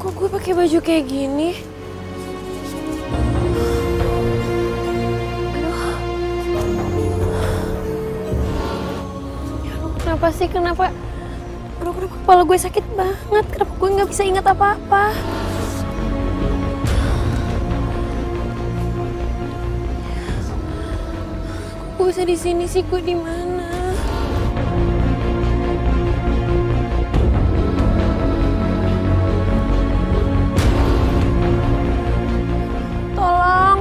Kok gue pakai baju kayak gini? Aduh, kenapa sih? Kenapa kepala gue sakit banget? Kenapa gue nggak bisa ingat apa-apa? Kok gue bisa di sini sih? Gue di mana? Tolong.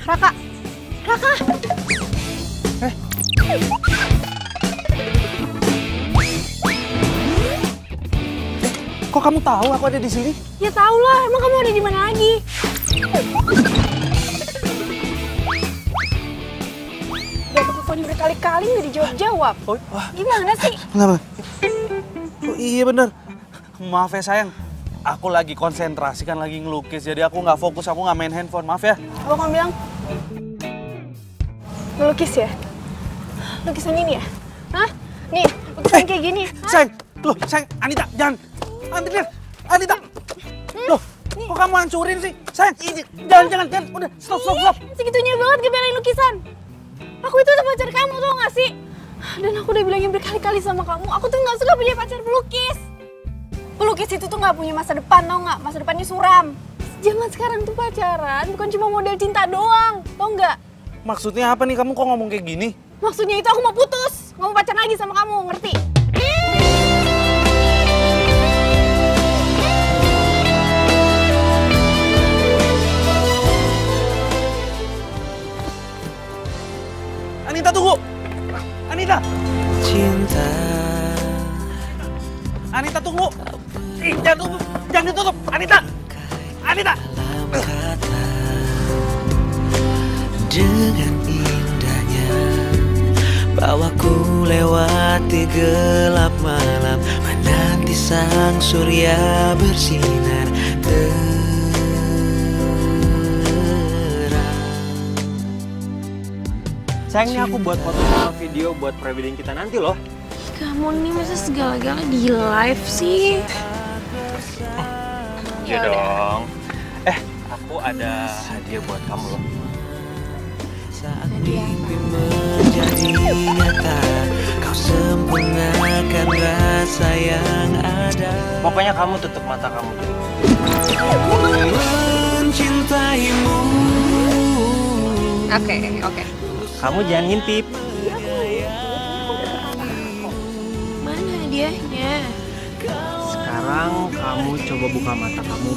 Raka! Raka! Kok kamu tahu aku ada di sini? Ya tau lah, emang kamu ada di mana lagi? Udah aku teleponin berkali-kali nggak dijawab-jawab. Oh, Gimana sih? kenapa? Oh, iya bener. Maaf ya sayang. Aku lagi konsentrasi kan lagi ngelukis, jadi aku nggak fokus, aku nggak main handphone. Maaf ya. Apa kamu bilang? Ngelukis ya? Lukisan ini ya? Hah? Nih, lukisan kayak gini. Sayang, loh sayang, Anita, jangan. Anita. Loh, kok kamu hancurin sih? Sayang, ini, jangan, udah, stop. Segitunya banget ngebelain lukisan. Aku itu udah pacar kamu, tau gak sih? Dan aku udah bilangin berkali-kali sama kamu, aku tuh gak suka punya pacar pelukis. Pelukis itu tuh gak punya masa depan, tau gak? Masa depannya suram. Zaman sekarang tuh pacaran bukan cuma model cinta doang, tau gak? Maksudnya apa nih kamu kok ngomong kayak gini? Maksudnya itu aku mau putus, gak mau pacaran lagi sama kamu, ngerti? Anita tunggu! Anita! Cinta. Anita tunggu! Jangan ditutup! Anita! Dalam kata, dengan indahnya bawaku lewati gelap malam, menanti sang surya bersinar terang. Sayang, ini aku buat foto sama video buat prewedding kita nanti loh. Kamu nih masa segala-gala di live sih? Iya dong. Aku ada hadiah buat kamu loh. Saat mimpi menjadi nyata, kau sempurnakan rasa yang ada. Pokoknya kamu tutup mata kamu dulu. Mencintaimu. Oke. Kamu jangan ngintip. Mana hadiahnya? Sekarang kamu coba buka mata kamu.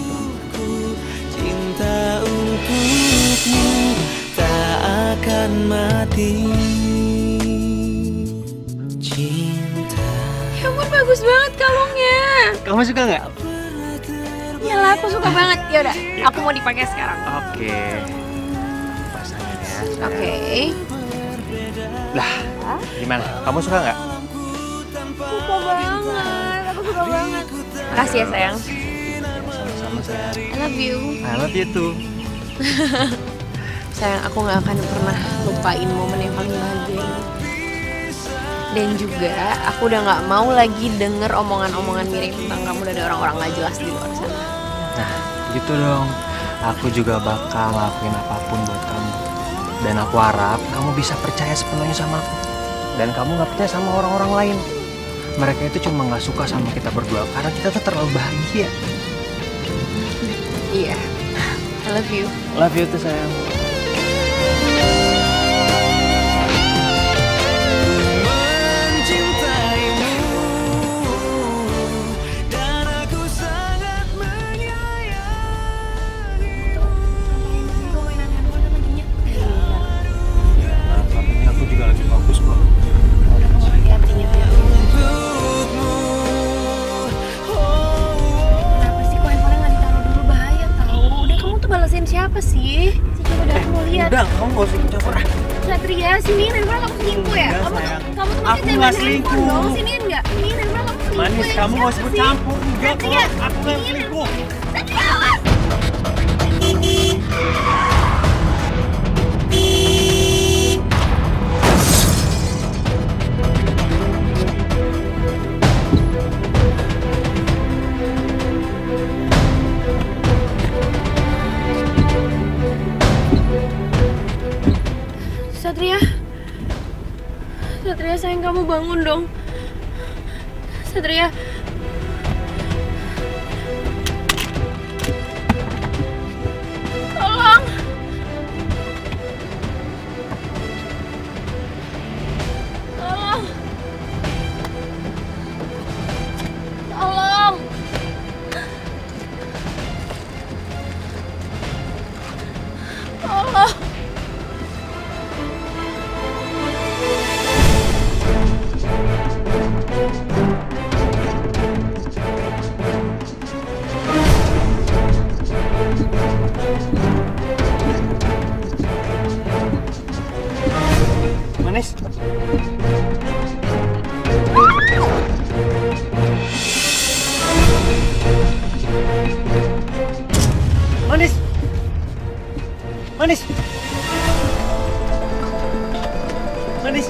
Cinta untukmu tak akan mati. Cinta. Ya ampun, bagus banget kalungnya. Kamu suka nggak? Iyalah, aku suka banget. Ya udah, aku mau dipakai sekarang. Oke. Pasangin ya. Oke. Lah, gimana? Kamu suka nggak? Suka banget. Aku suka banget. Makasih ya sayang. Sama-sama sayang. I love you. I love you too. Sayang, aku gak akan pernah lupain momen yang paling bahagia ini. Dan juga aku udah gak mau lagi denger omongan-omongan miring tentang kamu dari orang-orang gak jelas di luar sana. Nah, gitu dong. Aku juga bakal ngelakuin apapun buat kamu. Dan aku harap kamu bisa percaya sepenuhnya sama aku. Dan kamu gak percaya sama orang-orang lain. Mereka itu cuma gak suka sama kita berdua karena kita tuh terlalu bahagia. Iya, I love you. Love you tuh sayang. Udah, kamu gak usah ikut campur. Satria, siniin daripada kamu selingkuh ya? Enggak, Kamu sayang. kamu tuh Aku nggak selingkuh. dong, siniin nggak? Siniin daripada kamu selingkuh Manis, ya? kamu gak usah Siapa ikut sih? campur. Enggak kok, Satria, aku gak siniin. selingkuh. Satria, awas! Satria, Satria sayang, kamu bangun dong. Satria. Tolong. Tolong. Tolong. Tolong. Manis. Manis. Manis. Manis.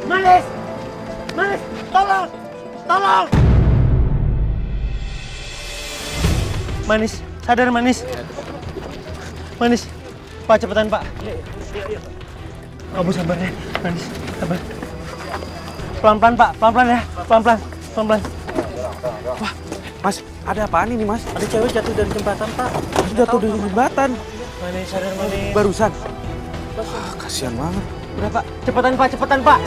Manis. Manis. Tolong. Tolong. Manis. Sadar Manis. Manis. Pak, cepetan Pak. Kamu sabar ya, Manis. Sabar. Pelan-pelan Pak, pelan-pelan ya. Pelan-pelan. Pelan-pelan. Wah, Mas, ada apaan ini, Mas? Ada cewek jatuh dari jembatan Pak. Jatuh dari jembatan. Manis, sadar Manis. Barusan. Kasihan banget. Udah Pak, cepetan Pak, cepetan Pak.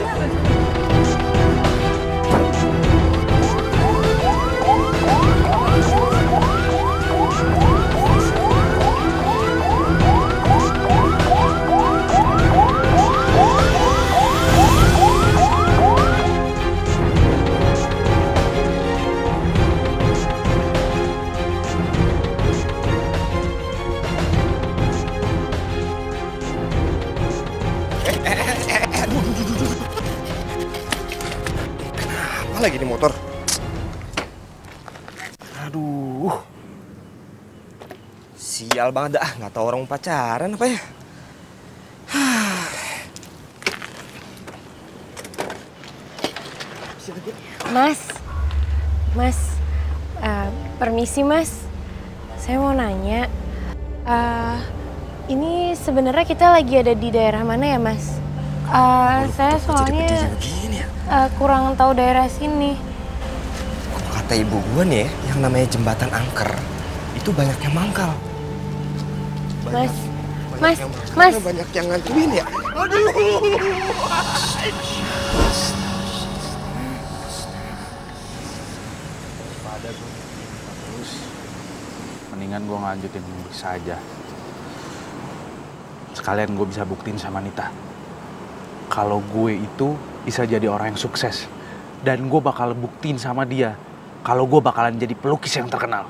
Apa lagi nih motor? Aduh. Sial banget dah, nggak tahu orang pacaran apa ya? Mas, permisi Mas, saya mau nanya, ini sebenarnya kita lagi ada di daerah mana ya Mas? Saya soalnya kurang tahu daerah sini. Kata ibu gua nih ya, yang namanya jembatan angker itu banyak yang mangkal. Mas, Banyak yang mangkal, banyak yang ngantuin ya. Mendingan gue ngelanjutin saja. Sekalian gue bisa buktiin sama Nita kalau gue itu bisa jadi orang yang sukses. Dan gue bakal buktiin sama dia kalau gue bakalan jadi pelukis yang terkenal.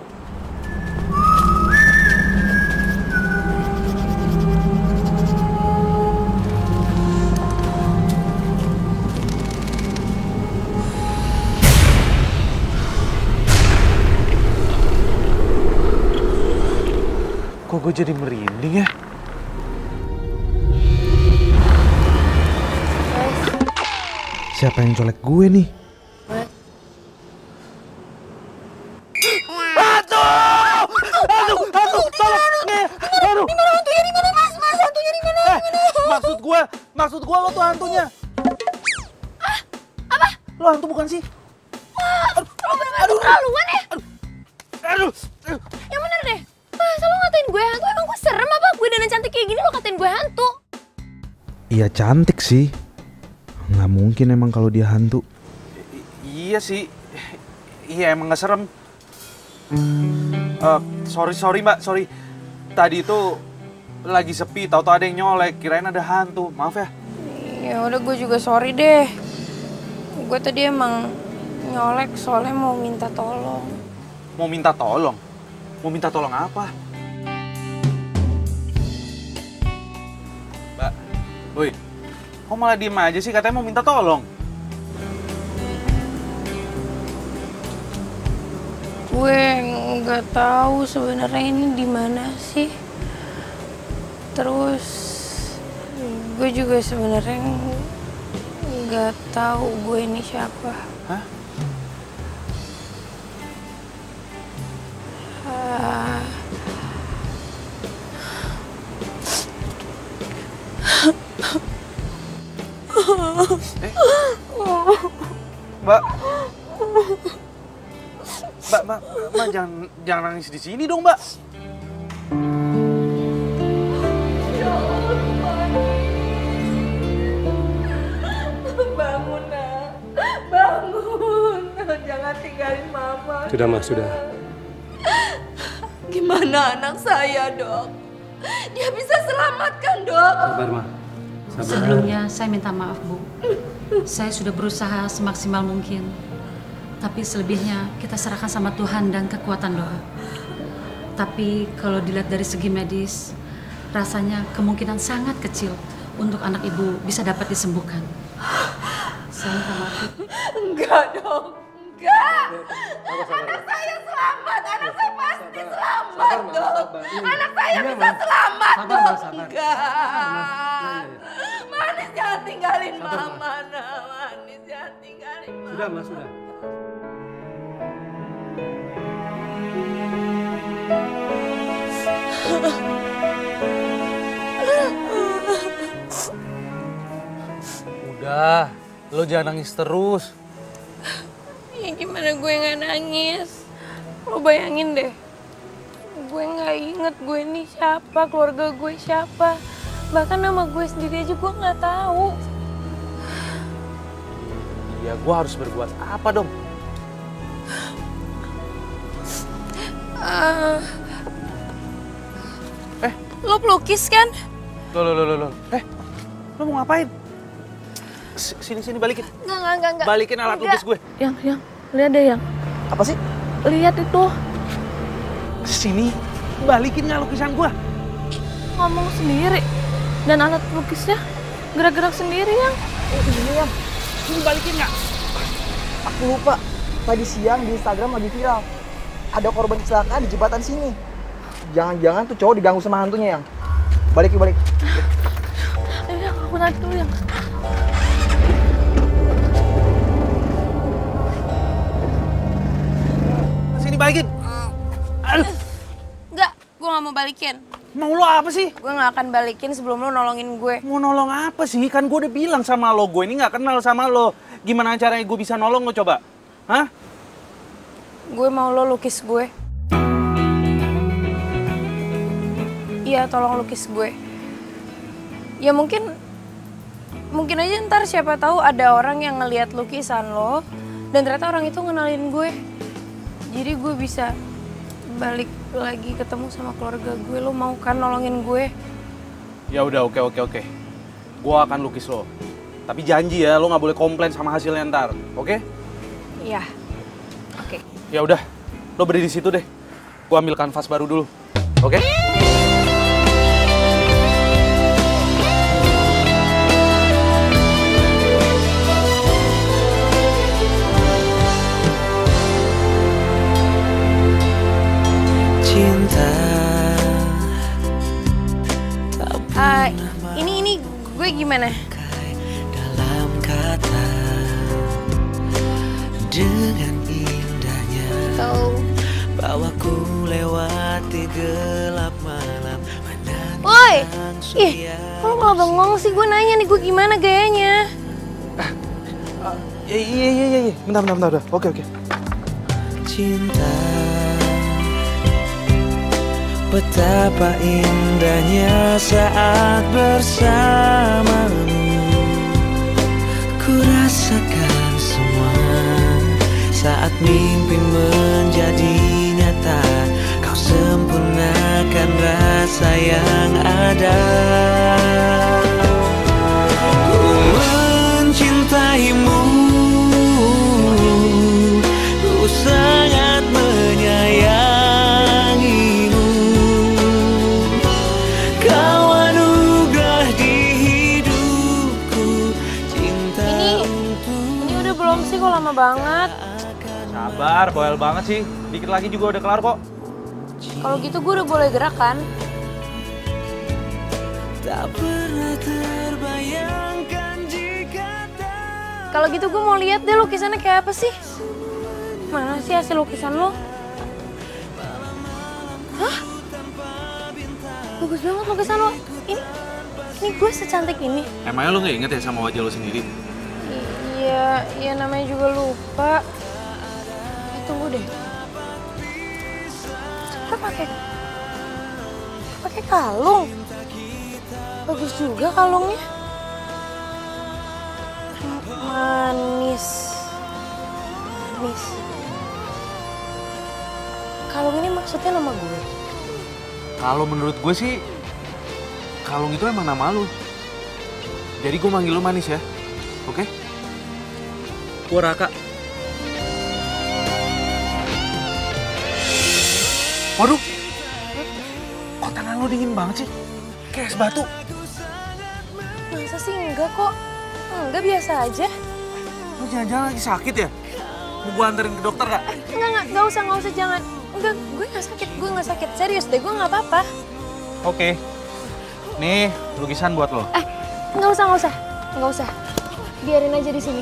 Kok gue jadi merinding ya? Siapa yang colek gue nih? Maksud gua lo tuh hantunya. Apa? Lo hantu bukan sih? Lo bener-bener keterlaluan ya? Aduh. Yang bener deh. Masa lo ngatain gue hantu? Emang gue serem apa? Gue dandan cantik kayak gini lo ngatain gue hantu? Iya cantik sih. Nggak mungkin emang kalau dia hantu. Iya sih. Iya emang nggak serem. Sorry mbak, sorry. Tadi itu lagi sepi, tahu-tahu ada yang nyolek, kirain ada hantu. Maaf ya. Ya udah, gue juga sorry deh. Gue tadi emang nyolek soalnya mau minta tolong. Mau minta tolong? Mau minta tolong apa? Woi, kok malah diem aja sih? Katanya mau minta tolong. Gue nggak tahu sebenarnya ini di mana sih. Terus gue juga sebenarnya nggak tahu gue ini siapa. Hah? Mbak. Mbak, jangan nangis di sini dong, Mbak. Bangun, nak. Bangun. Jangan tinggalin mama. Sudah, Mas, sudah. Gimana anak saya, Dok? Dia bisa selamatkan, Dok. Sabar, Ma. Sabar. Sebelumnya saya minta maaf, Bu. Saya sudah berusaha semaksimal mungkin. Tapi selebihnya kita serahkan sama Tuhan dan kekuatan doa. Tapi kalau dilihat dari segi medis, rasanya kemungkinan sangat kecil untuk anak ibu bisa dapat disembuhkan. Saya minta maaf. Enggak, Dok. Enggak. Anak saya selamat. Anak saya pasti selamat, Dok. Anak saya bisa selamat, Dok. Enggak. Manis, jangan tinggalin mama, nak. Manis, jangan tinggalin mama. Sudah, Mas, sudah. Udah, lo jangan nangis terus. Ya gimana gue nggak nangis? Lo bayangin deh, gue nggak inget gue ini siapa, keluarga gue siapa. Bahkan nama gue sendiri aja gue nggak tahu. Ya gue harus berbuat apa dong? Lo pelukis kan? Lo. Lo mau ngapain? Sini, balikin. Enggak. Balikin alat lukis gue. Yang, lihat deh yang. Apa sih? Lihat itu. Sini, balikin nggak lukisan gue? Ngomong sendiri. Dan alat lukisnya gerak-gerak sendiri yang. Ini ya. Sini balikin nggak? Aku lupa. Tadi siang di Instagram lagi viral. Ada korban kecelakaan di jembatan sini. Jangan-jangan tuh cowok diganggu sama hantunya yang. Balik. Ayo yang, aku naik dulu yang. Sini balikin. Aduh. Enggak, gue nggak mau balikin. Mau lo apa sih? Gue nggak akan balikin sebelum lo nolongin gue. Mau nolong apa sih? Kan gue udah bilang sama lo, gue ini nggak kenal sama lo. Gimana caranya gue bisa nolong lo coba? Hah? Gue mau lo lukis gue. Iya, tolong lukis gue. Ya mungkin aja ntar siapa tahu ada orang yang ngelihat lukisan lo dan ternyata orang itu ngenalin gue. Jadi gue bisa balik lagi ketemu sama keluarga gue. Lo mau kan nolongin gue? Ya udah, oke. Gue akan lukis lo. Tapi janji ya, lo nggak boleh komplain sama hasilnya ntar, oke? Iya. Oke. Ya udah, lo berdiri di situ deh. Gue ambil kanvas baru dulu, oke? Ini gue gimana? Dalam kata dengan indahnya bawaku lewati gelap malam. Woi, lo malah bengong sih, gue nanya nih gue gimana gayanya? Iya. Bentar. Oke. Cinta, betapa indahnya saat bersamamu. Ku rasakan semua saat mimpi menjadi nyata. Kau sempurnakan rasa yang ada. Ku mencintaimu, ku sangat menyayangimu. Kau anugerah di hidup. lama banget. Sabar, bawel banget sih. Dikit lagi juga udah kelar kok. Kalau gitu gue udah boleh gerak kan? Tak pernah terbayangkan jika tak. Kalau gitu gue mau lihat deh lukisannya kayak apa sih? Mana sih hasil lukisan lo? Hah? Bagus banget lukisan lo. Ini gue secantik ini. Emangnya lo nggak inget ya sama wajah lo sendiri? Iya namanya juga lupa. Tunggu deh. Kita pakai kalung. Bagus juga kalungnya. Manis. Kalung ini maksudnya nama gue. Kalau menurut gue sih, kalung itu emang nama lu. Jadi gue manggil lu Manis ya, oke? Gue Raka. Waduh, kok tangan lu dingin banget sih? Kayak es batu. Masa sih enggak kok? Enggak, biasa aja. Lu jangan-jangan lagi sakit ya? Mau gue anterin ke dokter gak? Enggak usah, jangan. Enggak, gue nggak sakit. Serius deh, gue nggak apa-apa. Oke. Nih, lukisan buat lo. Nggak usah. Biarin aja di sini.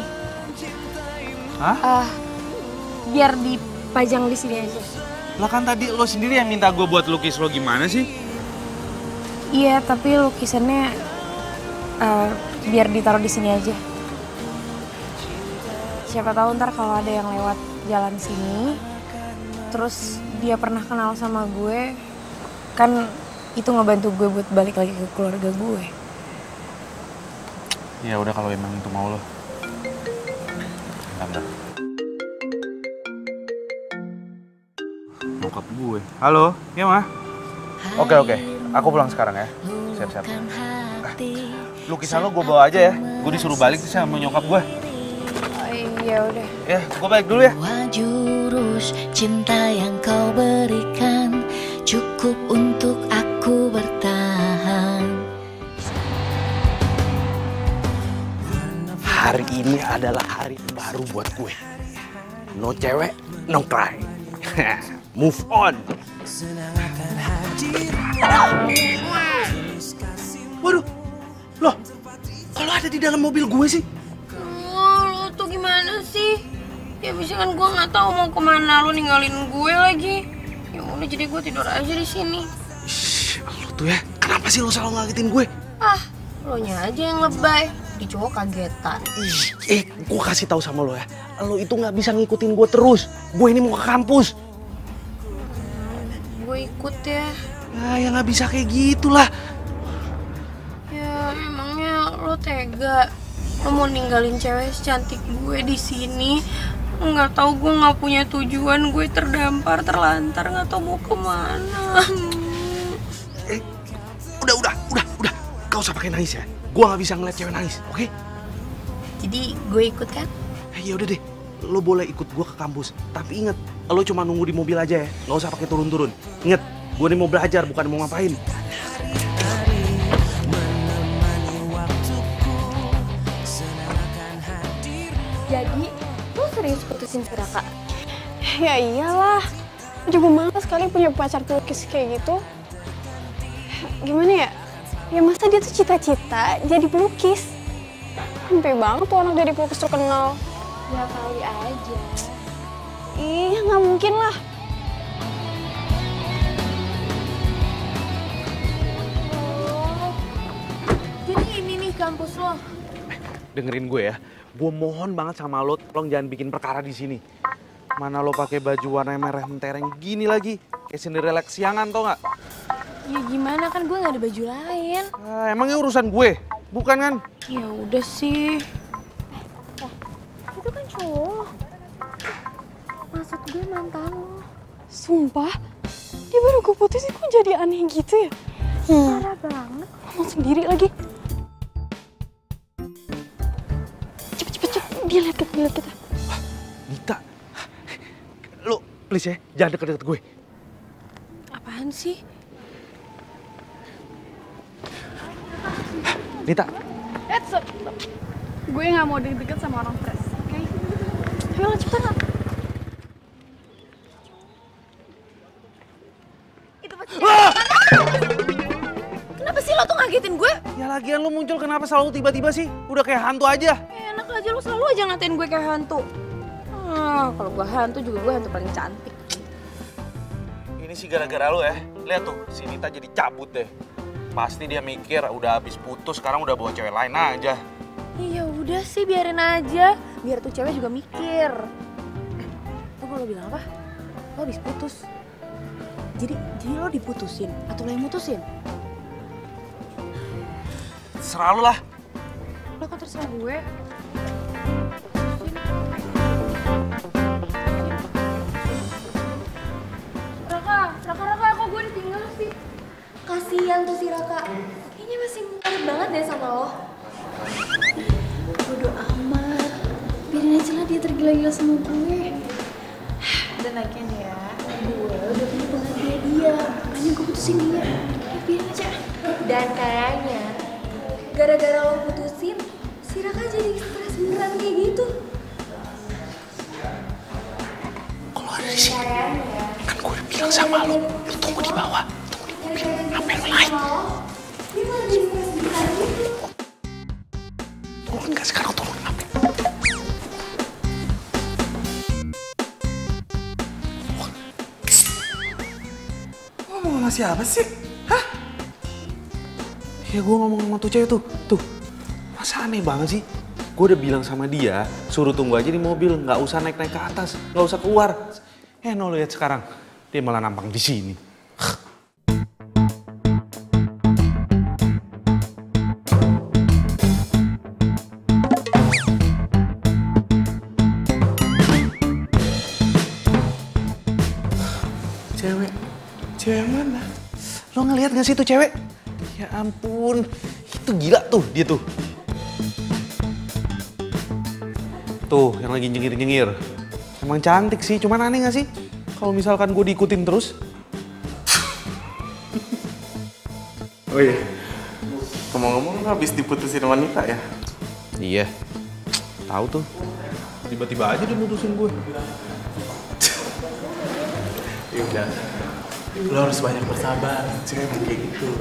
Hah? Biar dipajang di sini aja. Lah kan tadi lo sendiri yang minta gue buat lukis lo, gimana sih? Iya, tapi lukisannya biar ditaruh di sini aja. Siapa tahu ntar kalau ada yang lewat jalan sini, terus dia pernah kenal sama gue, kan itu ngebantu gue buat balik lagi ke keluarga gue. Ya udah kalau emang itu mau lo. Bentar. Nyokap gue. Halo, iya mah? Oke. Aku pulang sekarang ya. Siap-siap. Lukisan lo gue bawa aja ya. Gue disuruh balik sama nyokap gue. Iya udah. Ya, gue balik dulu ya. Jurus cinta yang kau berikan cukup untuk aku bertahan. Hari ini adalah hari baru buat gue. No cewek, no cry. Move on. Waduh, loh, kalau ada di dalam mobil gue sih? Lo tuh gimana sih? Ya bisa kan gue nggak tahu mau kemana, lo ninggalin gue lagi. Ya udah jadi gue tidur aja di sini. Shh, lo tuh ya, kenapa sih lo selalu ngagetin gue? Lo nya aja yang lebay. Di cowok kagetan. Gue kasih tahu sama lo ya, lo itu nggak bisa ngikutin gue terus. Gue ini mau ke kampus. Gue ikut ya. Nah, ya nggak bisa kayak gitulah. Ya emangnya lo tega? Lo mau ninggalin cewek secantik gue di sini? Nggak tahu, gue nggak punya tujuan, gue terdampar, terlantar, nggak tahu mau kemana. Udah. Gak usah pakai nangis ya. Gue nggak bisa ngeliat cewek nangis, oke? Jadi gue ikut kan? Ya udah deh, lo boleh ikut gue ke kampus. Tapi inget, lo cuma nunggu di mobil aja ya. Gak usah pakai turun-turun. Inget, gue nih mau belajar, bukan mau ngapain. Jadi, lo serius putusin si Raka? Ya iyalah, aku juga malas sekali punya pacar pelukis kayak gitu. Gimana ya? Ya masa dia tuh cita-cita jadi pelukis. Sampai banget tuh anak jadi pelukis terkenal. Ya kali aja. Iya, nggak mungkin lah. Jadi ini nih kampus lo. Dengerin gue ya. Gue mohon banget sama lo, tolong jangan bikin perkara di sini. Mana lo pakai baju warna merah mentereng gini lagi, kayak Cinderella kesiangan, tau nggak? Ya gimana, kan gue nggak ada baju lain. Emangnya urusan gue, bukan kan? Ya udah sih. Itu kan cowok. Maksud gue mantan lo. Sumpah, dia baru gue putusin kok jadi aneh gitu ya? Parah banget. Ngomong sendiri lagi. Cepet. Dia lihat kita. Nita, lo please ya, jangan deket-deket gue. Apaan sih? Nita. Stop. Gue nggak mau deket-deket sama orang stres, oke? Ayo cepetan. Itu pasti. Kenapa sih lo tuh ngagetin gue? Ya lagian lo muncul kenapa selalu tiba-tiba sih? Udah kayak hantu aja. Enak aja lo selalu aja ngatain gue kayak hantu. Kalau gue hantu juga gue hantu paling cantik. Ini sih gara-gara lo ya. Lihat tuh, si Nita jadi cabut deh. Pasti dia mikir udah habis putus, sekarang udah bawa cewek lain aja. Iya udah sih biarin aja. Biar tuh cewek juga mikir. Tuh lo bilang apa? Lo habis putus. Jadi lo diputusin atau lo yang mutusin? Terserah lo lah. Lo kok terserah gue? Raka, kok gue ditinggal sih? Kasian tuh si Raka. Kayaknya masih mirip banget deh sama lo. Bodo amat. Biarin aja lah dia tergila-gila sama gue. Dan lagian ya, gue udah punya bahagia dia. Makanya gue putusin dia. Ya biarin aja. Dan kayaknya gara-gara lo putusin, si Raka jadi stres beneran kayak gitu. Kalau ada di sini, kan gue udah bilang sama lo, lo tunggu di bawah. Tunggu di mobil, sampai lo naik. Dia malah jadi stres beneran gitu. Turun gak sekarang, turun. Ngapain? Ngomong sama siapa sih? Hah? Ya gue ngomong sama tuh cewek tuh. Tuh, masa aneh banget sih? Gue udah bilang sama dia, suruh tunggu aja di mobil. Nggak usah naik-naik ke atas, nggak usah keluar. No lihat sekarang, dia malah nampang di sini. Cewek yang mana? Lo ngeliat gak sih tuh cewek? Ya ampun, itu gila tuh dia tuh. Tuh, yang lagi nyengir-nyengir. Emang cantik sih, cuman aneh gak sih? Kalau misalkan gue diikutin terus. Oh iya, ngomong-ngomong habis diputusin wanita ya? Iya, tahu tuh. Tiba-tiba aja dia mutusin gue. Ya udah, lo harus banyak bersabar, cewek kayak gitu.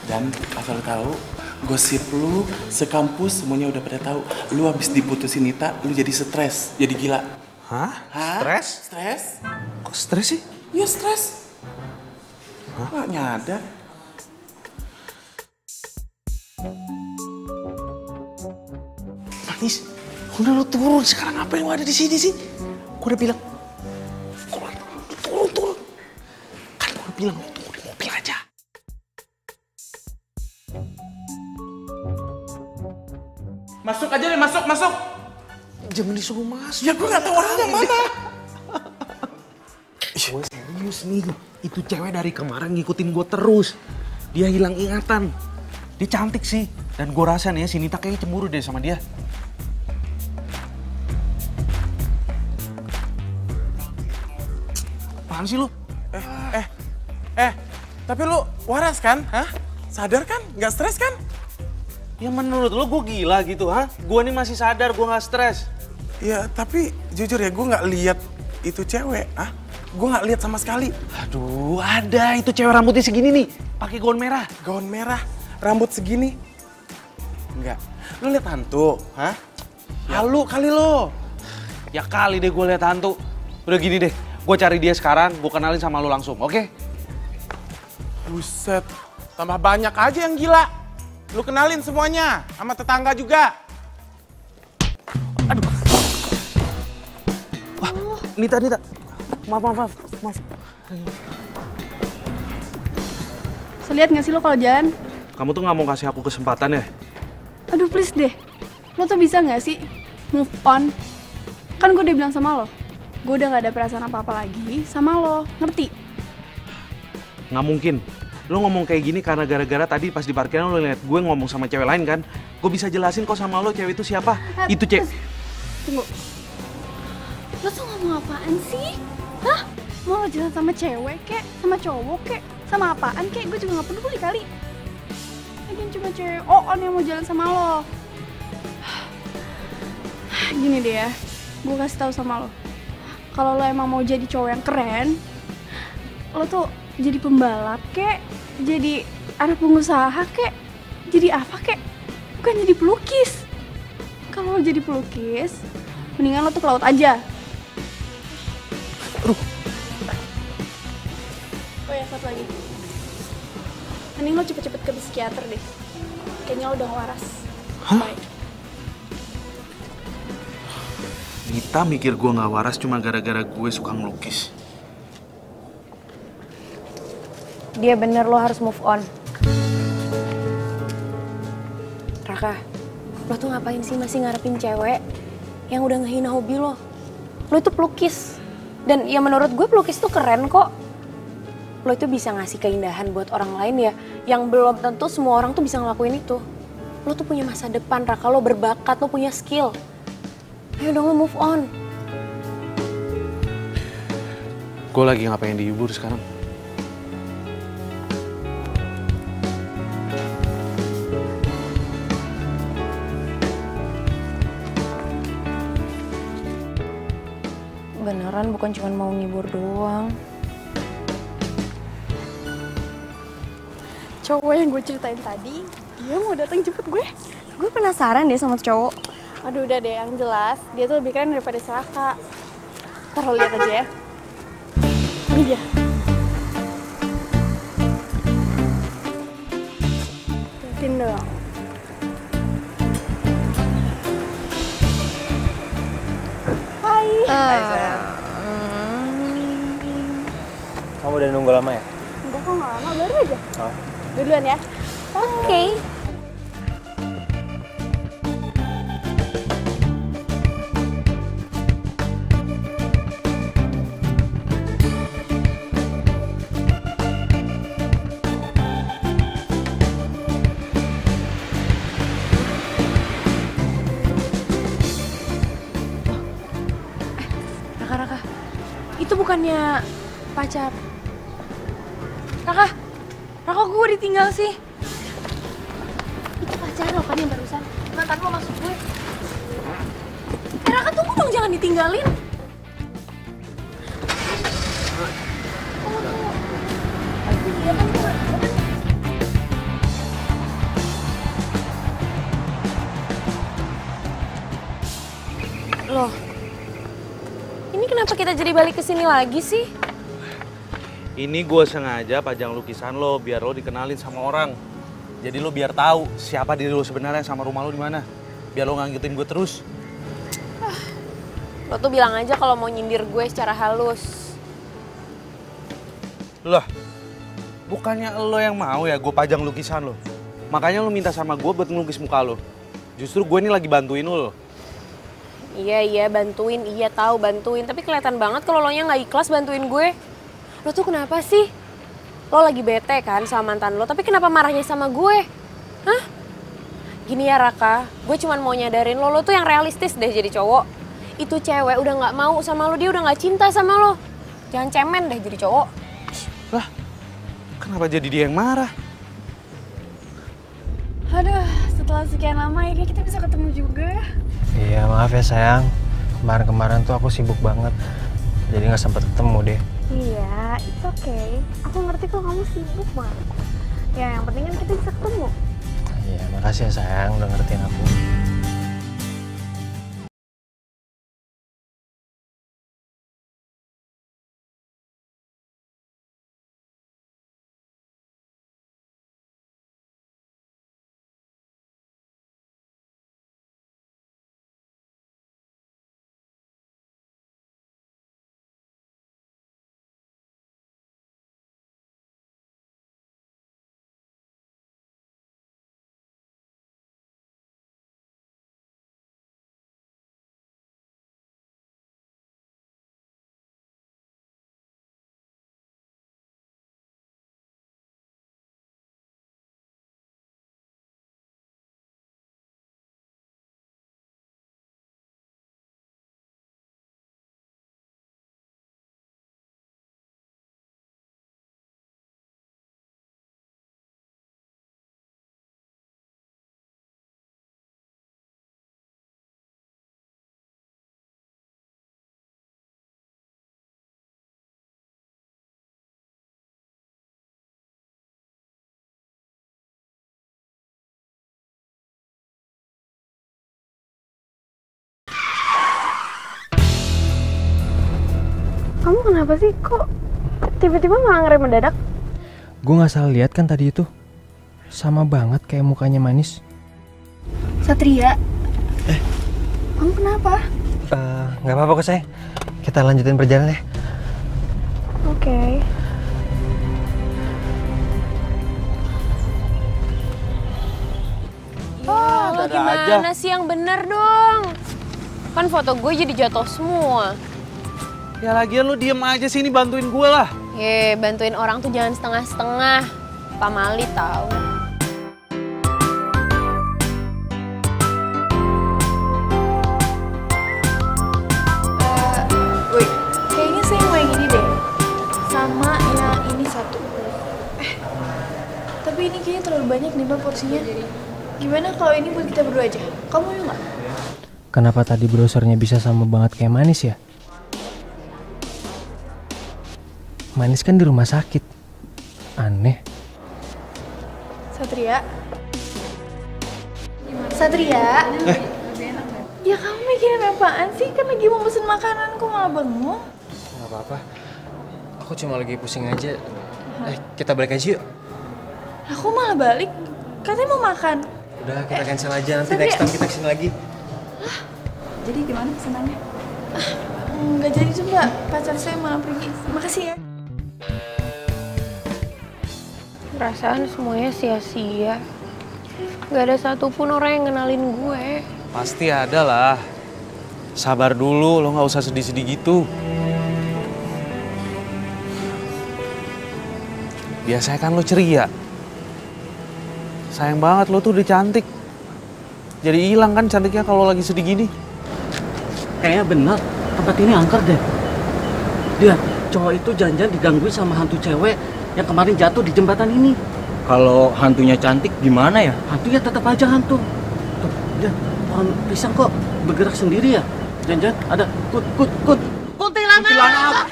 Dan asal tahu, gosip lu sekampus semuanya udah pada tahu. Lu habis diputusin Nita, lu jadi stres, jadi gila. Hah? Hah? Stres? Stres? Kok stres sih? Iya stres. Hah? Gak nyadar. Manis, udah lo turun sekarang, ngapain lo ada di sini sih? Gue udah bilang, turun. Kan gue udah bilang lo tunggu di mobil aja. Masuk aja deh, masuk. Jangan disuruh masuk. Ya gue gak tahu orangnya mana. Gue serius nih, itu cewek dari kemarin ngikutin gue terus. Dia hilang ingatan. Dia cantik sih, dan gue rasa nih si Nita kayaknya cemburu deh sama dia. Apaan sih lu? Tapi lu waras kan? Hah? Sadar kan? Gak stres kan? Ya menurut lu gue gila gitu, ha? Gue nih masih sadar, gue gak stres. Ya tapi jujur ya gue gak lihat itu cewek, ah? Gue gak lihat sama sekali. Aduh, ada itu cewek rambutnya segini nih, pakai gaun merah. Gaun merah, rambut segini. Enggak. Lu lihat hantu, hah? Halu kali lo. Ya kali deh gue lihat hantu. Udah gini deh, gue cari dia sekarang, gue kenalin sama lu langsung, oke? Buset, tambah banyak aja yang gila. Lu kenalin semuanya, sama tetangga juga. Aduh. Wah, Nita. Maaf. Bisa lihat gak sih lo kalau jalan? Kamu tuh gak mau kasih aku kesempatan ya? Aduh please deh, lo tuh bisa gak sih move on? Kan gue udah bilang sama lo, gue udah gak ada perasaan apa-apa lagi sama lo, ngerti? Nggak mungkin. Lo ngomong kayak gini karena gara-gara tadi pas di parkiran lo liat gue ngomong sama cewek lain kan? Gue bisa jelasin kok sama lo cewek itu siapa. Itu cewek. Tunggu. Lo tuh ngomong apaan sih? Hah? Mau lo jalan sama cewek kek? Sama cowok kek? Sama apaan kek? Gue juga gak peduli kali. Lagian cuma cewek on yang mau jalan sama lo. Gini deh ya, gue kasih tahu sama lo. Kalau lo emang mau jadi cowok yang keren, lo tuh jadi pembalap kek, jadi anak pengusaha kek, jadi apa kek, bukan jadi pelukis. Kalau lo jadi pelukis, mendingan lo tuh ke laut aja. Aduh. Oh ya, satu lagi. Mending lo cepet-cepet ke psikiater deh. Kayaknya lo udah waras. Hah? Bye. Nita mikir gue nggak waras cuma gara-gara gue suka ngelukis. Dia bener, lo harus move on. Raka, lo tuh ngapain sih masih ngarepin cewek yang udah ngehina hobi lo? Lo itu pelukis. Dan ya menurut gue pelukis tuh keren kok. Lo itu bisa ngasih keindahan buat orang lain ya, yang belum tentu semua orang tuh bisa ngelakuin itu. Lo tuh punya masa depan, Raka, lo berbakat, lo punya skill. Ayo dong lo move on. Gue lagi ngapain di Ubur sekarang? Beneran bukan cuma mau ngibur doang. Cowok yang gue ceritain tadi, dia mau datang jemput gue. Gue penasaran deh sama cowok. Aduh udah deh, yang jelas dia tuh lebih keren daripada Selaka. Ntar lo lihat aja ya. Iya. Liatin dong. Hai. Kamu udah nunggu lama ya? Enggak kok, nggak lama, baru aja. Oh. Duluan ya. Oke. Raka, itu bukannya pacar? Raka, gue ditinggal sih. Itu pacar lo kan yang barusan, mantan lo maksud gue. Raka tunggu dong, jangan ditinggalin. Loh, ini kenapa kita jadi balik ke sini lagi sih? Ini gue sengaja pajang lukisan lo biar lo dikenalin sama orang. Jadi lo biar tahu siapa diri lo sebenarnya sama rumah lo di mana. Biar lo nggak ngikutin gue terus. Lo tuh bilang aja kalau mau nyindir gue secara halus. Lah, bukannya lo yang mau ya gue pajang lukisan lo. Makanya lo minta sama gue buat ngelukis muka lo. Justru gue ini lagi bantuin lo. Iya bantuin, iya tahu bantuin. Tapi kelihatan banget kalau lo nya nggak ikhlas bantuin gue. Lo tuh kenapa sih? Lo lagi bete kan sama mantan lo, tapi kenapa marahnya sama gue? Hah? Gini ya Raka, gue cuman mau nyadarin lo tuh yang realistis deh jadi cowok. Itu cewek udah nggak mau sama lo, dia udah nggak cinta sama lo. Jangan cemen deh jadi cowok. Lah, kenapa jadi dia yang marah? Aduh, setelah sekian lama akhirnya kita bisa ketemu juga. Iya, maaf ya sayang. Kemarin-kemarin tuh aku sibuk banget. Jadi nggak sempet ketemu deh. Iya, it's okay. Aku ngerti kok kamu sibuk banget. Ya, yang penting kan kita bisa ketemu. Iya, makasih ya sayang udah ngertiin aku. Kamu kenapa sih? Kok tiba-tiba malah ngerem mendadak? Gue nggak salah lihat kan tadi itu. Sama banget kayak mukanya manis. Satria. Kamu kenapa? Nggak apa-apa kok sayang. Kita lanjutin perjalanan ya. Oke. Oh, lo gimana sih yang bener dong? Kan foto gue jadi jatuh semua. Ya lagian lu diem aja sini bantuin gue lah. Bantuin orang tuh jangan setengah-setengah. Pak Mali tahu. Woi, kayaknya saya mau yang ini deh. Sama yang ini satu. Tapi ini kayaknya terlalu banyak nih Mbak porsinya. Gimana kalau ini buat kita berdua aja? Kamu mau nggak? Kenapa tadi browsernya bisa sama banget kayak manis ya? Manis kan di rumah sakit. Aneh. Satria? Satria? Ya kamu mikirin apaan sih? Kan lagi mau pesen makanan kok malah bengong? Gak apa-apa. Aku cuma lagi pusing aja. Kita balik aja yuk. Aku malah balik? Katanya mau makan. Udah, kita cancel aja. Nanti next time kita kesini lagi. Jadi gimana pesanannya? Nggak jadi tuh Mbak. Pacar saya malah pergi. Makasih ya. Perasaan semuanya sia-sia. Gak ada satupun orang yang kenalin gue. Pasti ada lah. Sabar dulu, lo nggak usah sedih-sedih gitu. Biasanya kan lo ceria. Sayang banget lo tuh udah cantik. Jadi hilang kan cantiknya kalau lagi sedih gini. Kayaknya bener, tempat ini angker deh. Dia, cowok itu jangan-jangan digangguin sama hantu cewek yang kemarin jatuh di jembatan ini. Kalau hantunya cantik gimana ya? Hantunya tetap aja hantu. Tuh, dia pohon pisang kok bergerak sendiri ya? Jangan-jangan ada kut. Kuntilanak!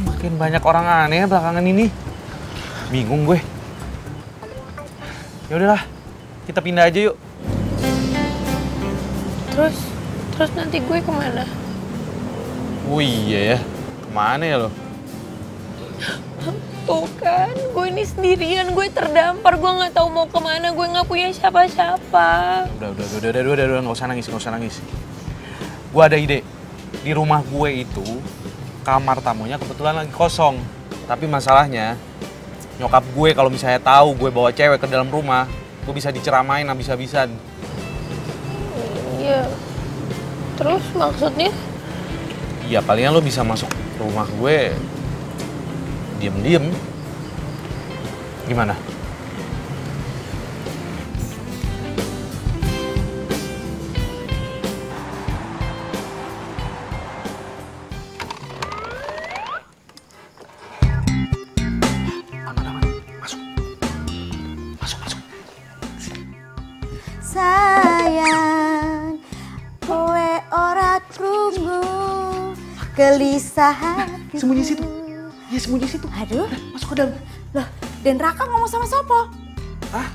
Makin banyak orang aneh belakangan ini. Bingung gue. Ya udahlah, kita pindah aja yuk. Terus nanti gue kemana? Oh iya ya, kemana ya lo? Tuh kan, gue ini sendirian, gue terdampar, gue nggak tahu mau kemana, gue nggak punya siapa-siapa. Udah, nggak usah nangis. Gue ada ide. Di rumah gue itu, kamar tamunya kebetulan lagi kosong. Tapi masalahnya, nyokap gue kalau misalnya tahu gue bawa cewek ke dalam rumah, gue bisa diceramain habis-habisan. Iya. Terus maksudnya? Iya, palingan lo bisa masuk rumah gue diem-diem. Gimana? Sayang, kowe ora krungu gelisah hatiku. Sembunyi situ. Ya sembunyi situ. Aduh, masuk ke dalam. Loh, Den Raka ngomong sama siapa? Hah?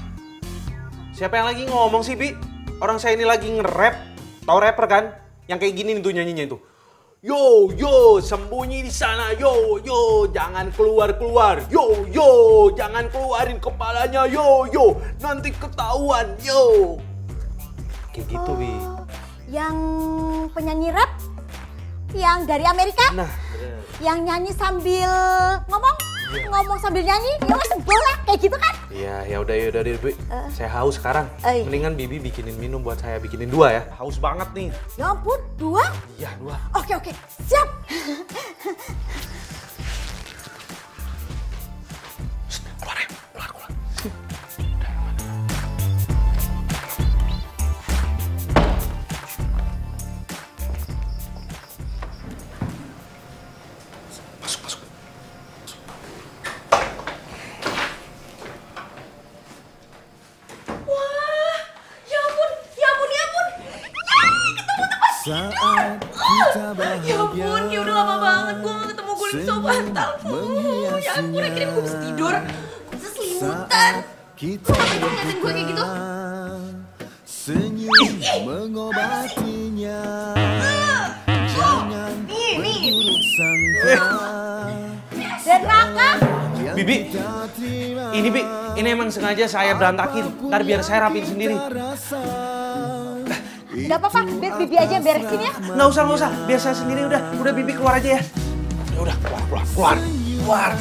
Siapa yang lagi ngomong sih, Bi? Orang saya ini lagi nge-rap. Tahu rapper kan? Yang kayak gini nih tuh nyanyinya itu. Yo, sembunyi di sana. Yo, jangan keluar. Yo, jangan keluarin kepalanya. Yo, nanti ketahuan. Yo. Kayak gitu, Bi. Yang penyanyi rap? Yang dari Amerika? Nah, bener. Yang nyanyi sambil ngomong? Ngomong sambil nyanyi? Ya wes bola, kayak gitu kan? Iya, ya udah Bi. Saya haus sekarang. Mendingan Bibi bikinin minum buat saya, bikinin 2 ya. Haus banget nih. Ya ampun, 2? Iya, 2. Oke, siap. Keluar. Masuk. Wah, ya ampun. Ketemu teman. Ya ampun, ya udah lama banget gue gak ketemu Guling Sobantal. Ya ampun, akhirnya gue bisa tidur. Bisa selimutan. Kenapa ngeliatin gue kayak gitu? Senyum mengobatinya. Dan Raka. Bibi, ini emang sengaja saya berantakin. Ntar biar saya rapin sendiri. Gak apa-apa, biar Bibi aja yang beresin ya. Nggak usah. Biar saya sendiri udah Bibi keluar aja ya. Udah, keluar.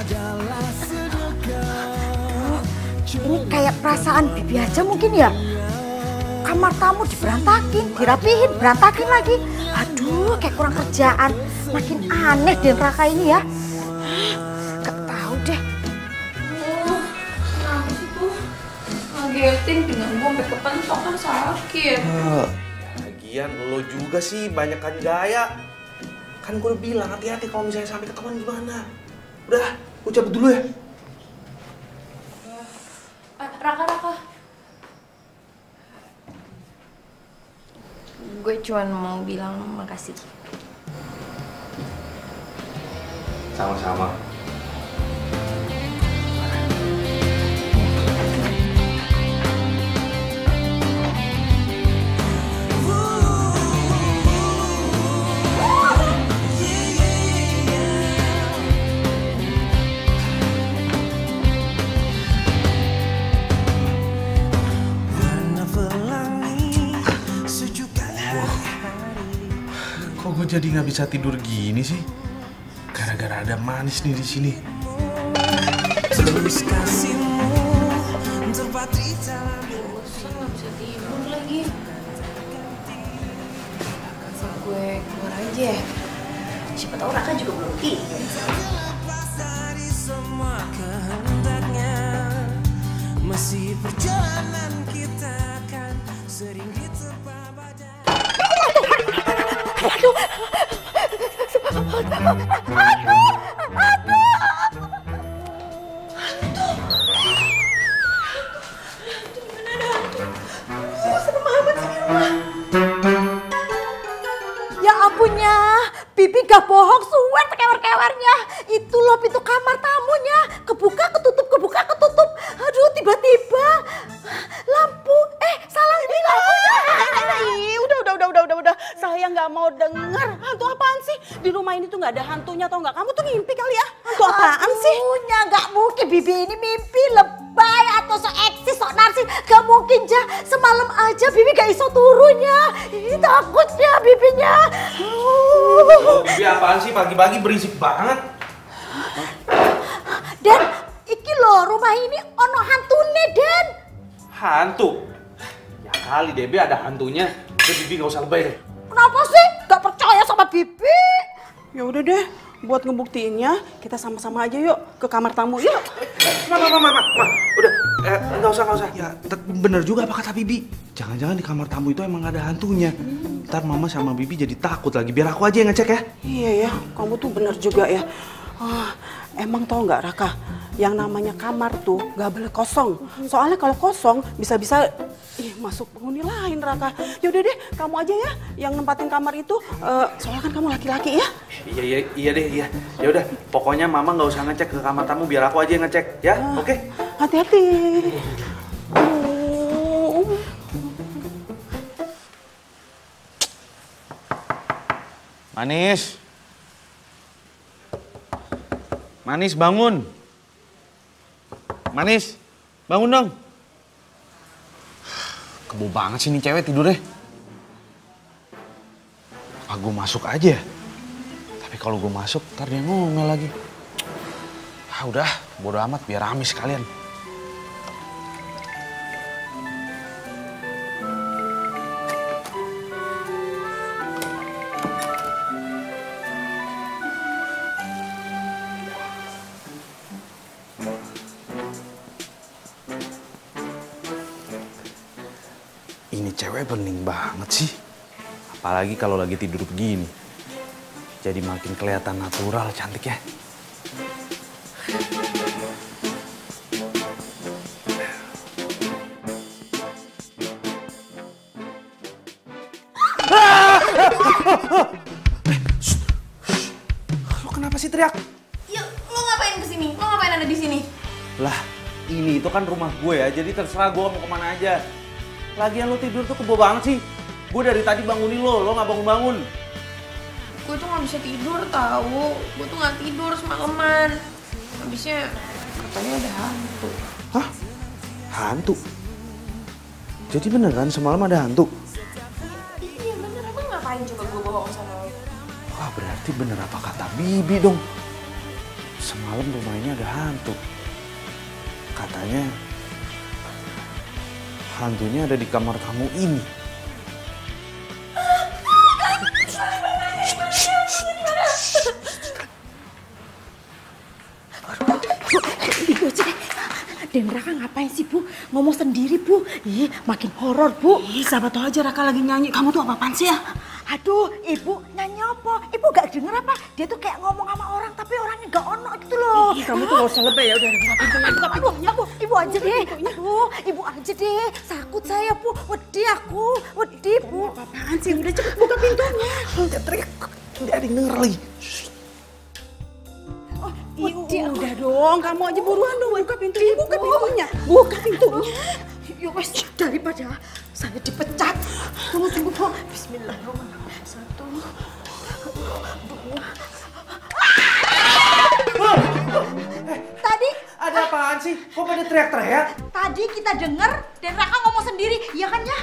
Ini kayak perasaan Bibi aja mungkin ya. Kamar tamu diberantakin, dirapihin, berantakin lagi. Aduh, kayak kurang kerjaan. Makin aneh Den Raka ini ya. Gak tahu deh. Kenapa sih tuh? Ngagetin dengan gue sampai kepentok kan sakit. Lagian lo juga sih banyakan gaya. Kan gue udah bilang hati-hati kalau misalnya sampai ketahuan gimana. Udah, gue cabut dulu ya. Raka. Gue cuma mau bilang makasih. Sama-sama. Kok gue jadi nggak bisa tidur gini sih? Gara-gara ada manis nih di sini. Bosan nggak bisa tidur lagi. Apa gue keluar aja ya? Siapa tahu Raka juga belum tidur. Masih perjalanan kita kan sering diterpa badai. Ya ampunnya, Bibi gak bohong, suwer kewer-kewernya. Itu loh pintu kamar tamunya. Kebuka, ketutup. Aduh, tiba-tiba lampu. Salah ini lampunya. Udah. Saya nggak mau dengar. Hantu apaan sih? Di rumah ini tuh nggak ada hantunya, tau nggak? Kamu tuh ngimpi kali ya? Hantu apaan sih? Hantunya nggak mungkin. Bibi ini mimpi lebay atau so eksis, so narsis. Gak mungkin, semalam aja Bibi gak iso turunnya. Takutnya Bibinya. Bibi apaan sih pagi-pagi berisik banget? Den, iki loh rumah ini ono hantune, Den. Hantu? Ya kali Debbie ada hantunya. Udah Bibi gak usah lebay deh. Kenapa sih? Gak percaya sama Bibi? Ya udah deh, buat ngebuktiinnya kita sama-sama aja yuk ke kamar tamu yuk. Ma, udah, nggak usah. Ya, bener juga apa kata Bibi. Jangan-jangan di kamar tamu itu emang ada hantunya. Ntar Mama sama Bibi jadi takut lagi. Biar aku aja yang ngecek ya. Iya ya, kamu tuh bener juga ya. Emang tau nggak Raka, yang namanya kamar tuh nggak boleh kosong. Soalnya kalau kosong bisa-bisa masuk penghuni lain Raka. Yaudah deh, kamu aja ya yang nempatin kamar itu. Soalnya kan kamu laki-laki ya. Iya deh. Ya udah, pokoknya Mama nggak usah ngecek ke kamar tamu. Biar aku aja yang ngecek ya. Oke? Hati-hati. Manis bangun. Manis, bangun dong. Kebo banget sih nih cewek tidurnya. Apa gue masuk aja? Tapi kalau gue masuk, ntar dia ngomel lagi. Udah, bodo amat biar rame sekalian. Ini cewek bening banget sih. Apalagi kalau lagi tidur begini. Jadi makin kelihatan natural, cantik ya. Lo kenapa sih teriak? Ya, lo ngapain kesini? Lo ngapain ada di sini? Lah, ini itu kan rumah gue ya, jadi terserah gue mau kemana aja. Lagian lo tidur tuh kebo banget sih. Gue dari tadi bangunin lo nggak bangun-bangun. gue tuh nggak bisa tidur tahu. Gue tuh nggak tidur semalaman. Habisnya katanya ada hantu. Hah? Hantu? Jadi beneran semalam ada hantu? Iya bener, emang ngapain coba gue bohong sama lo? Wah berarti bener apa kata Bibi dong. Semalam rumah ini ada hantu. Katanya hantunya ada di kamar kamu ini. Den Raka ngapain sih Bu? Ngomong sendiri Bu. Ih, makin horor Bu. Ih, siapa tahu aja Raka lagi nyanyi. Kamu tuh apa-apaan sih ya? Aduh, Ibu nyanyi apa? Ibu gak denger apa? Dia tuh kayak ngomong sama orang tapi orangnya gak ono gitu loh. Ih, kamu tuh gak usah lebay ya. Udah, buka pintunya, buka pintunya. Ibu aja deh. Aduh, Ibu aja deh. Takut saya Bu. Wedi aku. Wedi Bu. Apaan sih? Udah cepet buka pintunya. Udah teriak. Nggak ada yang denger lagi. Udah dong, kamu aja buruan dong. Buka pintunya, buka pintunya. Buka pintunya. Ya wes, daripada saya dipecat. Tunggu dong. Bismillahirrahmanirrahim. 1, 2. Tadi Ada apaan sih? Kok pada teriak-teriak? Tadi kita denger Den Raka ngomong sendiri, iya kan ya?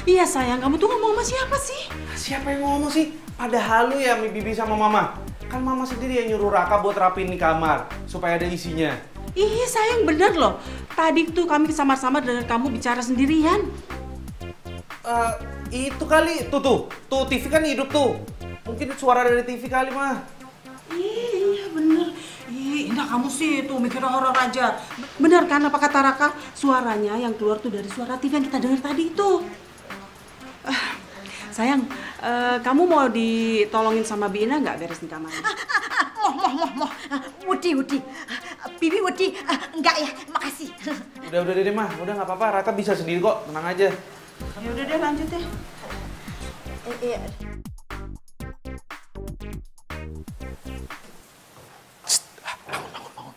Iya sayang, kamu tuh ngomong sama siapa sih? Siapa yang ngomong sih? Padahal lu ya Bibi sama Mama. Kan Mama sendiri yang nyuruh Raka buat rapiin di kamar supaya ada isinya. Iya sayang, bener loh. Tadi tuh kami sama-sama dengar kamu bicara sendirian. Itu kali, tuh TV kan hidup tuh. Mungkin suara dari TV kali mah. Iya bener. Ih, Indah kamu sih tuh mikirnya horor aja. Bener kan apa kata Raka? Suaranya yang keluar tuh dari suara TV yang kita dengar tadi itu. Sayang, kamu mau ditolongin sama Bi Ina nggak beres di kamar? Moh. Wedi. Bibi wedi. Enggak ya, makasih. Udah deh mah, udah nggak apa-apa. Raka bisa sendiri kok, tenang aja. Ya udah deh lanjut deh. Iya. Bangun.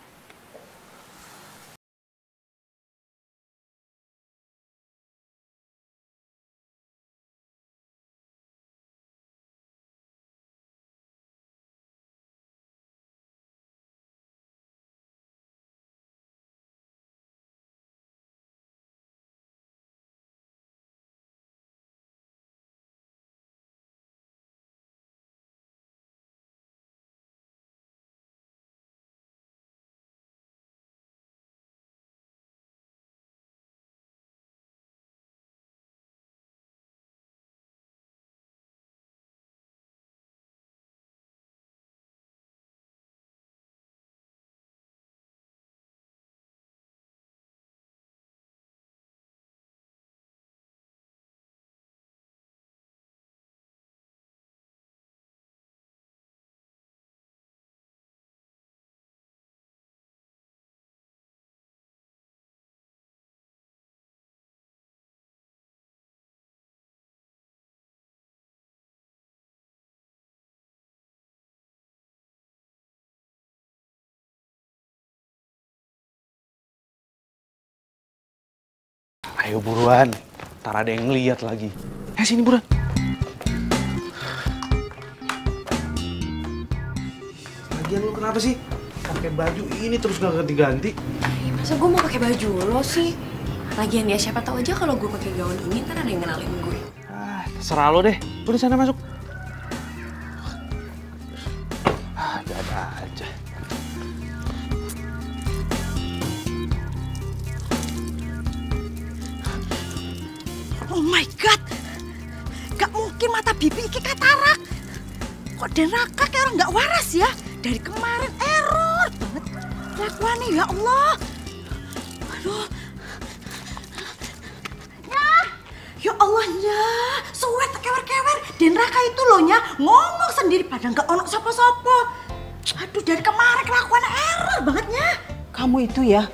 Ayo buruan, ntar ada yang ngeliat lagi. Sini buruan. Lagian lu kenapa sih? Pakai baju ini terus gak ganti-ganti. Masa gue mau pakai baju lo sih? Lagian ya siapa tahu aja kalau gue pakai gaun ini ntar ada yang kenalin gue. Terserah lo deh. Udah sana masuk. Ada aja. Oh my god. Gak mungkin mata Bibi iki katarak. Kok Den Raka kayak orang gak waras ya? Dari kemarin error banget kelakuannya, ya Allah. Aduh. Ya Allah, nya. Suwet kewer-kewer. Den Raka itu loh, nya. Ngomong sendiri padahal gak ono sapa-sapa. Aduh, dari kemarin kelakuannya error banget, nya. Kamu itu ya,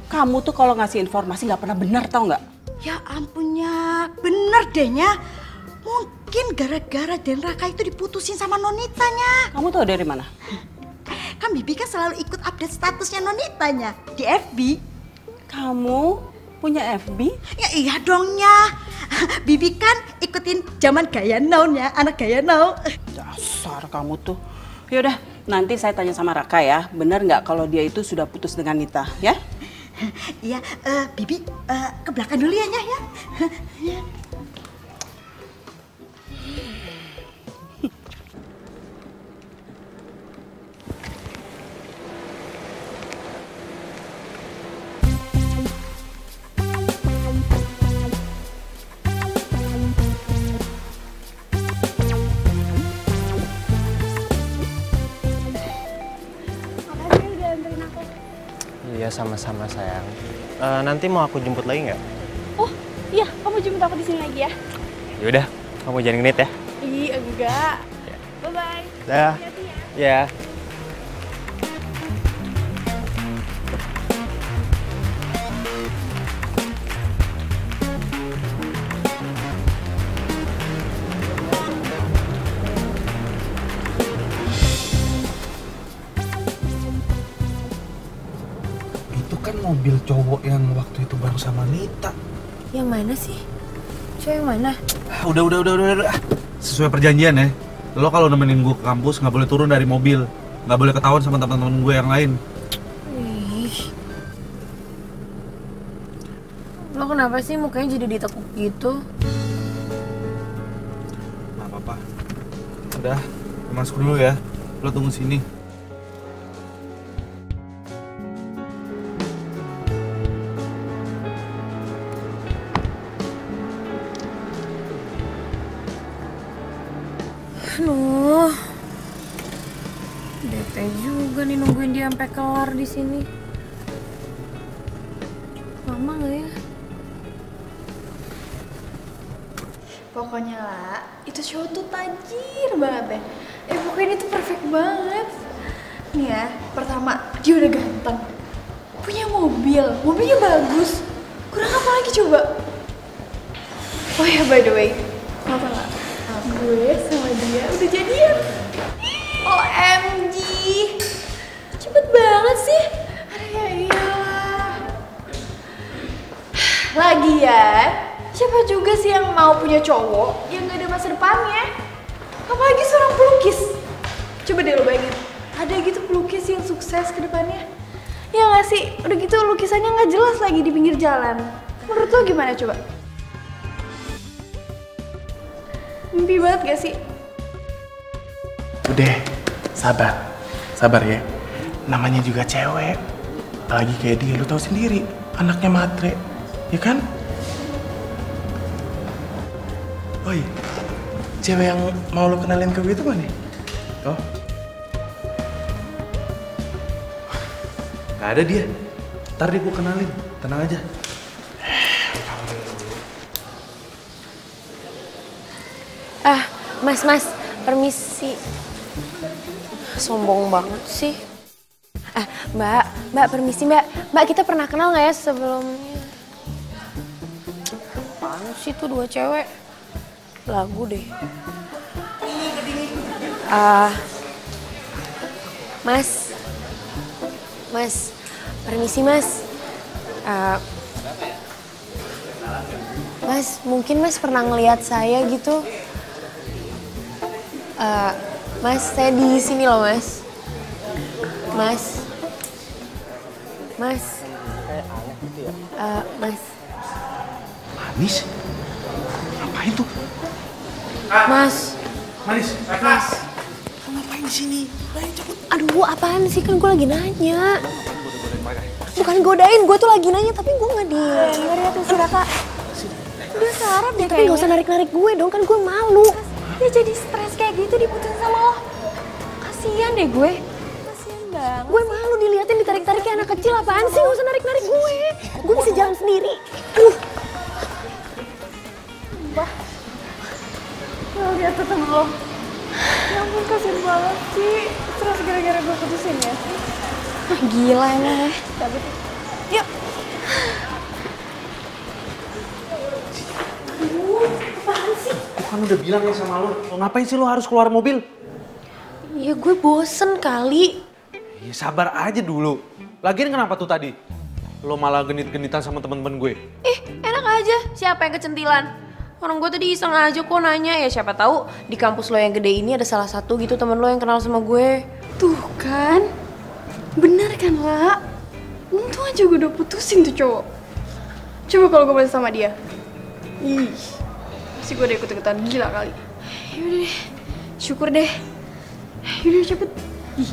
kamu tuh kalau ngasih informasi nggak pernah benar, tau nggak? Ya ampunnya, bener deh, nya. Mungkin gara-gara Den Raka itu diputusin sama Nonitanya. Kamu tahu dari mana? Kan Bibi kan selalu ikut update statusnya Nonitanya di FB. Kamu punya FB? Ya iya dongnya. Bibi kan ikutin zaman gaya now ya, anak gaya now. Dasar kamu tuh. Yaudah, nanti saya tanya sama Raka ya. Bener nggak kalau dia itu sudah putus dengan Nita, ya? Iya, Bibi ke belakang dulu ya, Nyah ya. Ya. Iya sama-sama sayang. Nanti mau aku jemput lagi nggak? Oh iya, kamu jemput aku di sini lagi ya. Yaudah, kamu jangan genit ya. Ih enggak. Bye bye. Dah. Ya. Kan mobil cowok yang waktu itu bareng sama Nita. Yang mana sih? Cowok yang mana? Udah. Sesuai perjanjian ya. Lo kalau nemenin gue ke kampus nggak boleh turun dari mobil, nggak boleh ketahuan sama teman-teman gue yang lain. Ih. Lo kenapa sih mukanya jadi ditekuk gitu? Nggak apa-apa. Udah, masuk dulu ya. Lo tunggu sini. Aduh, bete juga nih nungguin dia sampai kelar di sini. Lama nggak ya? Pokoknya lah, itu cowok tuh tajir banget deh. Pokoknya ini tuh perfect banget. Nih ya, pertama dia udah ganteng, punya mobilnya bagus. Kurang apa lagi coba? Oh ya by the way, mau tau nggak? Gue sama dia udah jadian. OMG, cepet banget sih. Aduh ya iyalah. Lagian, siapa juga sih yang mau punya cowok yang gak ada masa depannya? Apalagi seorang pelukis. Coba deh lo bayangin, ada gitu pelukis yang sukses ke depannya. Ya gak sih? Udah gitu lukisannya gak jelas lagi di pinggir jalan. Menurut lo gimana coba? Mimpi banget gak sih? Udah, sabar ya. Namanya juga cewek. Apalagi kayak dia, lu tahu sendiri, anaknya matre, ya kan? Oh iya, cewek yang mau lu kenalin ke gue itu mana? Oh? Gak ada dia. Ntar deh gue kenalin, tenang aja. Mas, permisi. Sombong banget sih. Mbak, permisi mbak. Mbak, kita pernah kenal nggak ya sebelumnya? Apaan sih tuh dua cewek? Lagu deh. Mas, permisi mas. Mas, mungkin mas pernah ngelihat saya gitu. Mas, saya di sini loh, Mas. Mas. Mas. Manis? Ngapain tuh? Mas. Manis. Mas. Kamu ngapain di sini? Ayo cepet. Aduh, apaan sih? Kan gue lagi nanya. Bukan godain, gue tuh lagi nanya tapi gue nggak denger ya tuh si Raka. Dia sarap deh. Tapi nggak usah narik-narik gue dong, kan gue malu. Dia jadi stres kayak gitu diputusin sama lo. Kasian deh gue. Kasian banget. Gue malu diliatin ditarik-tarik kayak anak kecil. Apaan sih? Gak usah narik-narik gue. Gue bisa jalan sendiri. Mbak. Lo lihat tuh temen lo. Ya ampun, kasian banget sih. Stres gara-gara gue putusin ya. Gila emang. Tapi yuk. Apaan sih? Kan udah bilang ya sama lo, ngapain sih lo harus keluar mobil? Ya gue bosen kali. Ya sabar aja dulu. Lagian kenapa tuh tadi? lo malah genit-genitan sama teman-teman gue. Ih, enak aja. Siapa yang kecentilan? Orang gue tadi iseng aja kok nanya, ya siapa tahu di kampus lo yang gede ini ada salah satu gitu temen lo yang kenal sama gue. Tuh kan, bener kan lah. Untung aja gue udah putusin tuh cowok. Coba kalau gue balik sama dia. Ih, pasti gue udah ikut-ikutan gila kali. Yaudah deh, syukur deh. Yaudah cepet. Ih,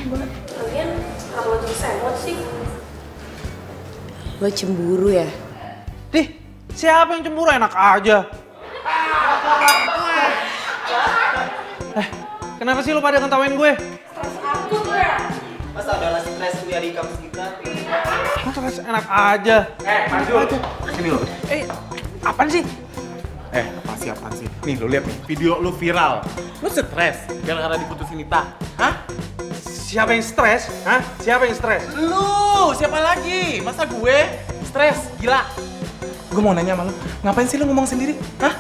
banget. Kalian kenapa lo jadi semot sih? Lo cemburu ya? Dih, siapa yang cemburu? Enak aja. Kenapa sih lo pada ngetawain gue? Masa adalah stres kuliah di kampus kita? Stres enak aja. Manjur, sini lo. Apaan sih? Apaan sih? Nih lo lihat nih, video lo viral. Lo stres gara-gara diputusin Nita. Hah? Siapa yang stres? Hah? Siapa yang stres? Lu, siapa lagi? Masa gue stres? Gila. Gue mau nanya sama lu, ngapain sih lu ngomong sendiri? Hah?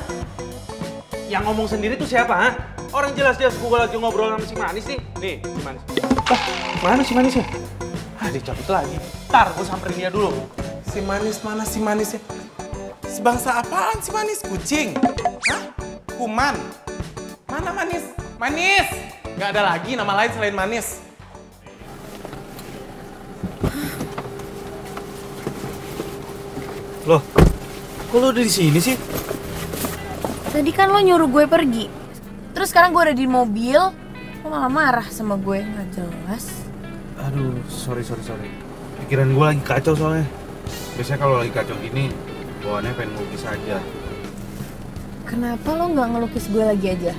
Yang ngomong sendiri tuh siapa? Hah? Orang jelas-jelas gue lagi ngobrol sama si Manis nih. Nih, si Manis. Mana si Manisnya? Dicabut lagi. Ntar gue samperin dia dulu. Si Manis mana si Manisnya? Sebangsa apaan si Manis? Kucing? Hah? Kuman? Mana Manis? Manis! Gak ada lagi nama lain selain Manis. Loh, kok lo udah di sini sih? Tadi kan lo nyuruh gue pergi. Terus sekarang gue udah di mobil, lo malah marah sama gue, nggak jelas. Aduh, sorry. Pikiran gue lagi kacau soalnya. Biasanya kalau lagi kacau gini, bawaannya pengen ngelukis aja. Kenapa lo nggak ngelukis gue lagi aja?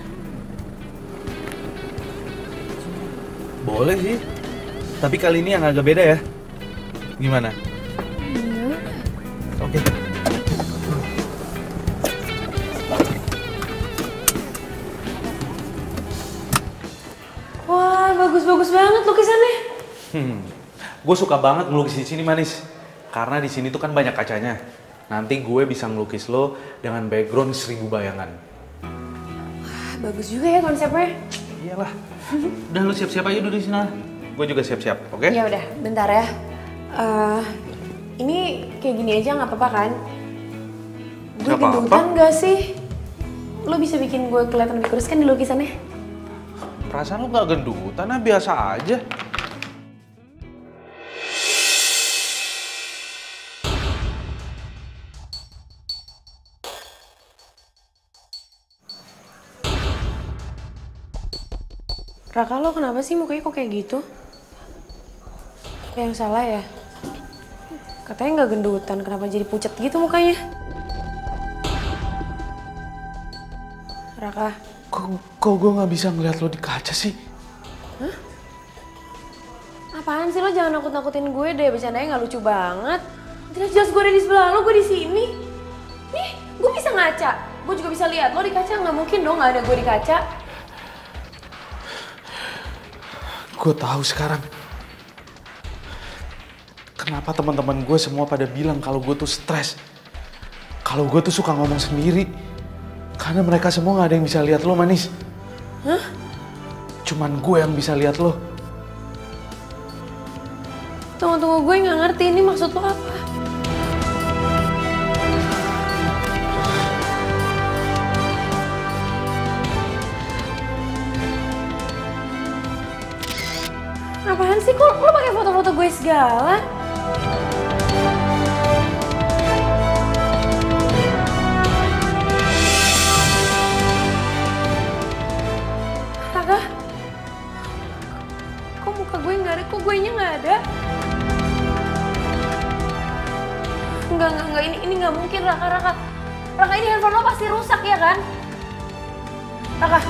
Boleh sih, tapi kali ini yang agak beda ya. Gimana? Oke. Wah, bagus-bagus banget lukisannya. Gue suka banget ngelukis di sini, Manis. Karena di sini tuh kan banyak kacanya. Nanti gue bisa ngelukis lo dengan background 1000 bayangan. Wah, bagus juga ya konsepnya. Iyalah. Udah lo siap-siap aja dulu di sini. Gue juga siap-siap, oke? Ya udah, bentar ya. Ini kayak gini aja nggak apa-apa kan? Gue Nggak apa-apa. gendutan nggak sih? Lo bisa bikin gue kelihatan lebih kurus kan di lukisannya? Perasaan lo gak gendutan, biasa aja. Raka, lo kenapa sih mukanya kok kayak gitu? Yang salah ya? Katanya nggak gendutan, kenapa jadi pucat gitu mukanya? Raka. Kok gue gak bisa ngeliat lo di kaca sih? Hah? Apaan sih lo, jangan nakut-nakutin gue deh, bercandanya nggak lucu banget. Jelas-jelas gue ada di sebelah lo, gue di sini. Nih, gue bisa ngaca. Gue juga bisa lihat lo di kaca, nggak mungkin dong nggak ada gue di kaca. Gue tahu sekarang. Kenapa teman-teman gue semua pada bilang kalau gue tuh stres. Kalau gue tuh suka ngomong sendiri. Karena mereka semua gak ada yang bisa lihat lo, Manis. Hah? Cuman gue yang bisa lihat lo. Tunggu, gue nggak ngerti ini maksud lo apa. Apaan sih, kok lo pakai foto-foto gue segala? Raka, kok muka gue nggak ada, kok gue nya nggak ada? Enggak, ini nggak mungkin, Raka, ini handphone lo pasti rusak ya kan? Raka.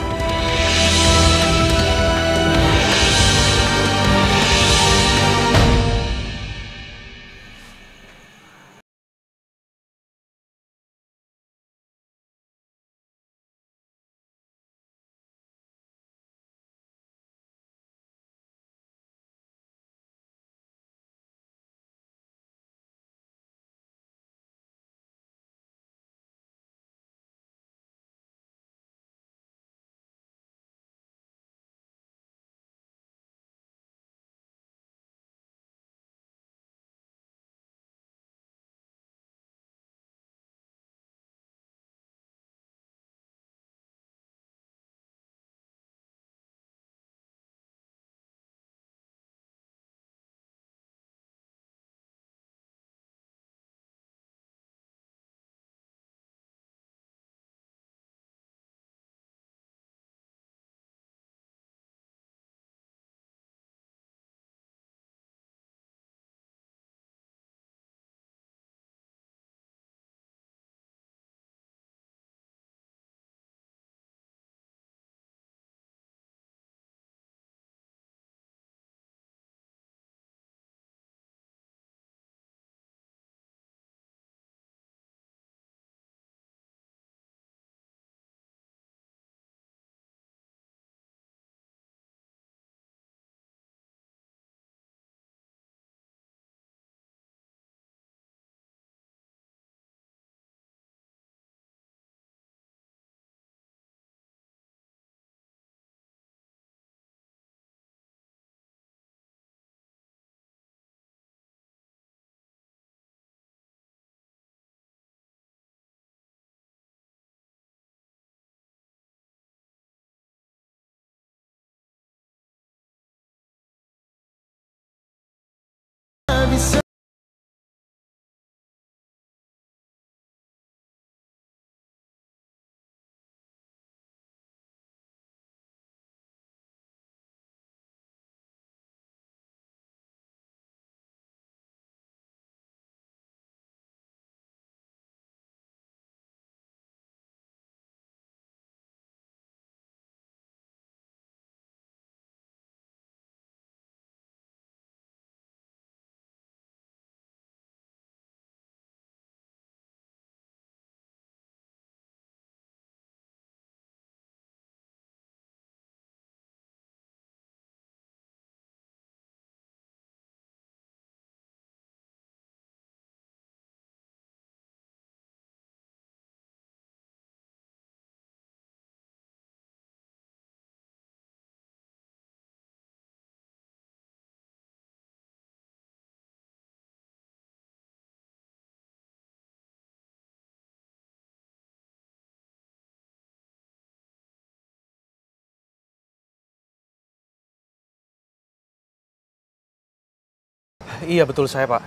Iya betul saya, Pak.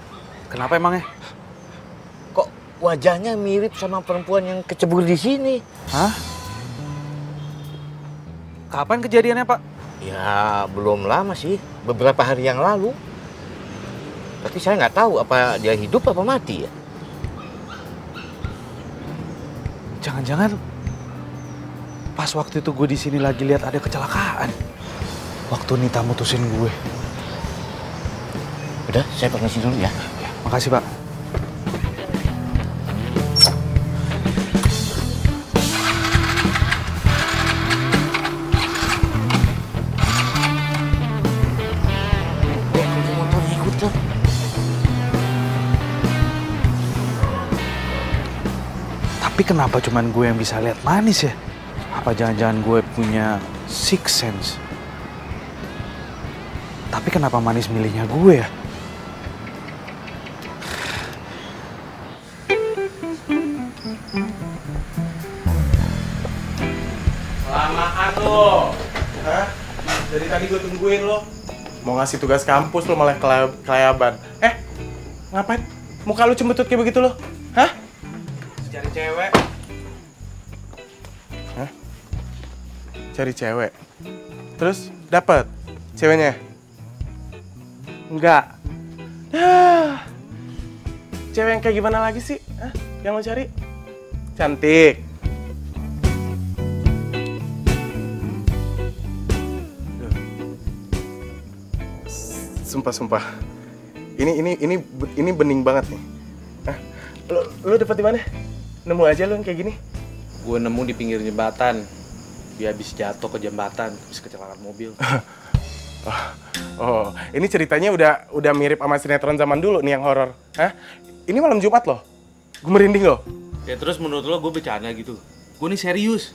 Kenapa emangnya? Kok wajahnya mirip sama perempuan yang kecebur di sini? Hah? Kapan kejadiannya, Pak? Ya, belum lama sih. Beberapa hari yang lalu. Tapi saya nggak tahu apa dia hidup apa mati ya. Jangan-jangan pas waktu itu gue di sini lagi lihat ada kecelakaan. Waktu Nita mutusin gue. Udah, saya permisi dulu ya. Makasih, Pak. Tapi kenapa cuman gue yang bisa lihat manis ya? Apa jangan-jangan gue punya sixth sense? Tapi kenapa manis milihnya gue ya? Lamaan lo. Hah? Dari tadi gue tungguin lo. Mau ngasih tugas kampus lo malah kelayaban. Ngapain? Muka lu cembetut kayak begitu lo? Hah? Cari cewek. Hah? Cari cewek. Terus dapet ceweknya? Enggak. Cewek yang kayak gimana lagi sih? Hah? Yang lo cari? Cantik. Sumpah. Ini bening banget nih. Hah? Lo dapet di mana? Nemu aja lo yang kayak gini? Gue nemu di pinggir jembatan. Dia habis jatuh ke jembatan, habis kecelakaan mobil. Oh, ini ceritanya udah mirip sama sinetron zaman dulu nih yang horor. Hah? Ini malam Jumat loh. Gue merinding loh. Ya terus menurut lo gue bercanda gitu? Gue nih serius.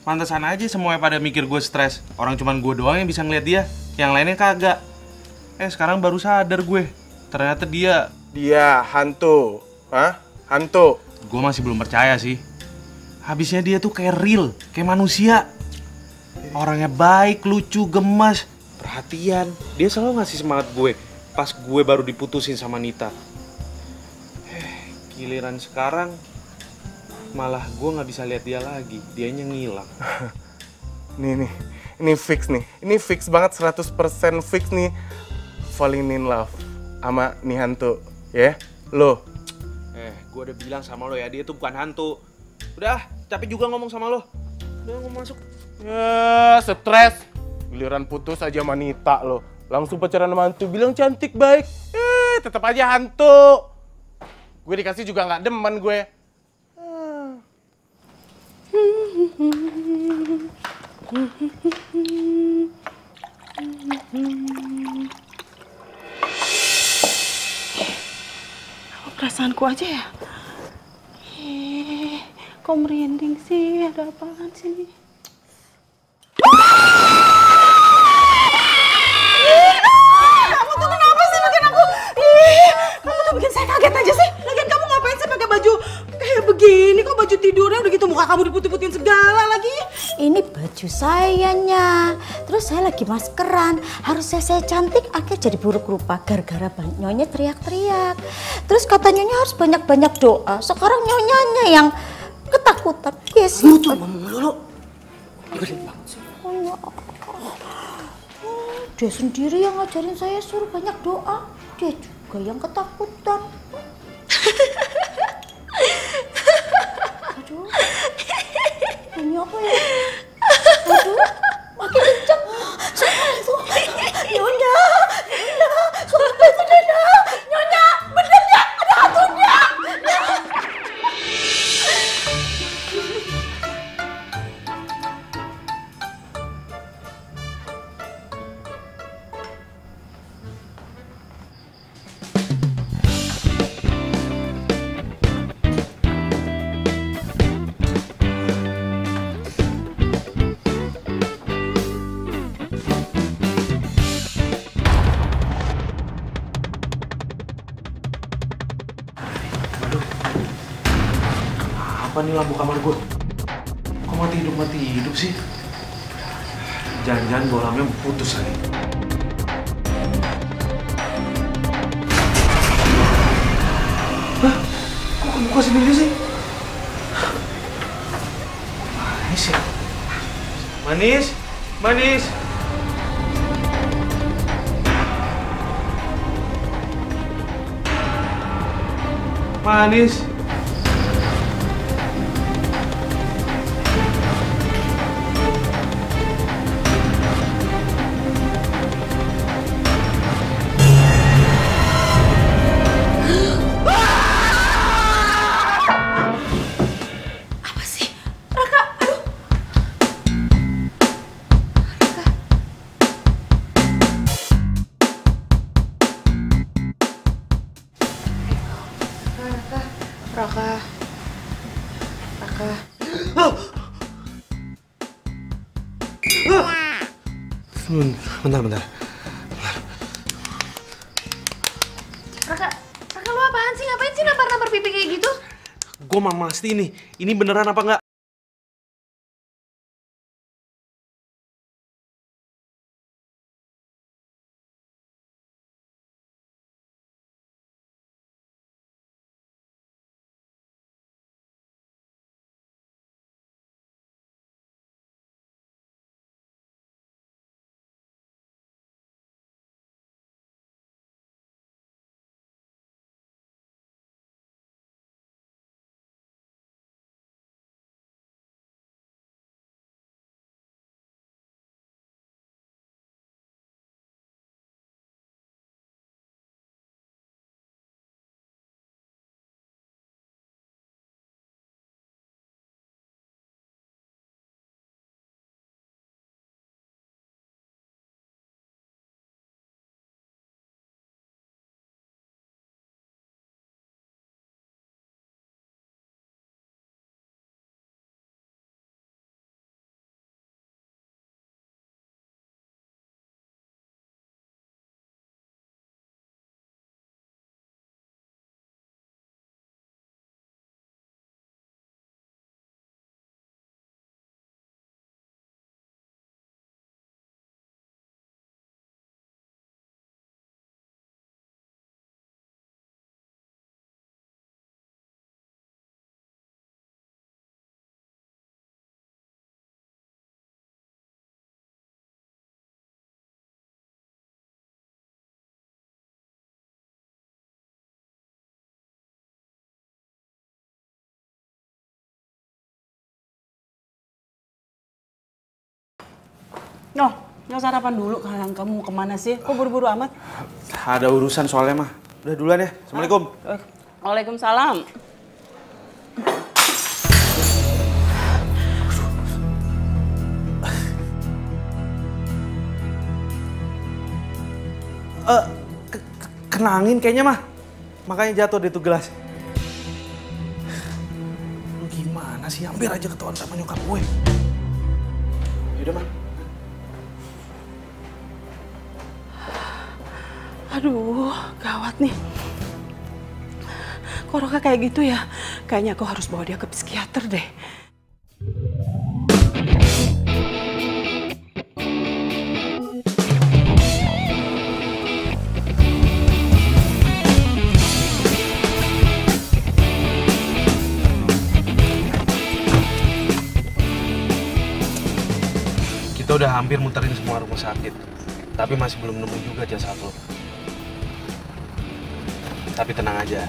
Pantesan aja semuanya pada mikir gue stres. Orang cuman gue doang yang bisa ngeliat dia. Yang lainnya kagak. Sekarang baru sadar gue. Ternyata dia... Dia hantu. Hah? Hantu. Gue masih belum percaya sih. Habisnya dia tuh kayak real. Kayak manusia. Orangnya baik, lucu, gemas. Perhatian. Dia selalu ngasih semangat gue. Pas gue baru diputusin sama Nita. Giliran sekarang... Malah gue nggak bisa lihat dia lagi. Dianya ngilang. Ini fix nih. Ini fix banget 100% fix nih. Falling in love sama nih hantu, ya? Lo. Gue udah bilang sama lo ya, dia tuh bukan hantu. Udah, capek juga ngomong sama lo. Udah, ngomong masuk. Ya, stres. Giliran putus aja sama Nita lo. Langsung pacaran sama hantu, bilang cantik, baik. Tetap aja hantu. Gue dikasih juga nggak demen gue. Perasaanku aja ya? Kok merinding sih? Ada apaan sih nih? Kamu tuh kenapa sih bikin aku? Kamu tuh bikin saya kaget aja sih. Lagian kamu ngapain sih pakai baju kayak begini? Kok baju tidurnya udah gitu muka kamu diputih-putihin segala lagi? Ini baju sayanya. Terus saya lagi maskeran. Harusnya saya cantik, akhirnya jadi buruk rupa. Gara-gara nyonya teriak-teriak. Terus kata nyonya harus banyak-banyak doa. Sekarang nyonyanya yang ketakutan. Yes. Lu tuh ngomong dulu. Gede banget sih. Dia sendiri yang ngajarin saya suruh banyak doa. Dia juga yang ketakutan. Aduh. Ini apa ya? Aduh, makin kenceng. Suara itu. Nyonya. Suara itu Nyonya. Nyonya, bener ya? Ada hantunya. Apa nih lampu kamar gue? Kok mati hidup sih? Jangan-jangan bolamnya putus lagi. Kok buka sendiri sih? Manis ya? Manis? Manis? Manis? Apa sih? Raka, aduh. Raka. Bentar. Raka, lu apaan sih? Ngapain sih nampar-nampar pipi kayak gitu? Gue mau mastiin nih, ini beneran apa enggak? Noh, nggak sarapan dulu. Kalian kamu mau kemana sih? Kok buru-buru amat? Ada urusan soalnya mah. Udah duluan ya. Assalamualaikum. Waalaikumsalam. Kena angin kayaknya mah. Makanya jatuh di tuh gelas. Lu gimana sih? Hampir aja ketahuan sama nyokap gue. Yaudah mah. Aduh, gawat nih. Kok Roka kayak gitu ya? Kayaknya aku harus bawa dia ke psikiater deh. Kita udah hampir muterin semua rumah sakit. Tapi masih belum nemu juga jasad lo. Tapi tenang aja,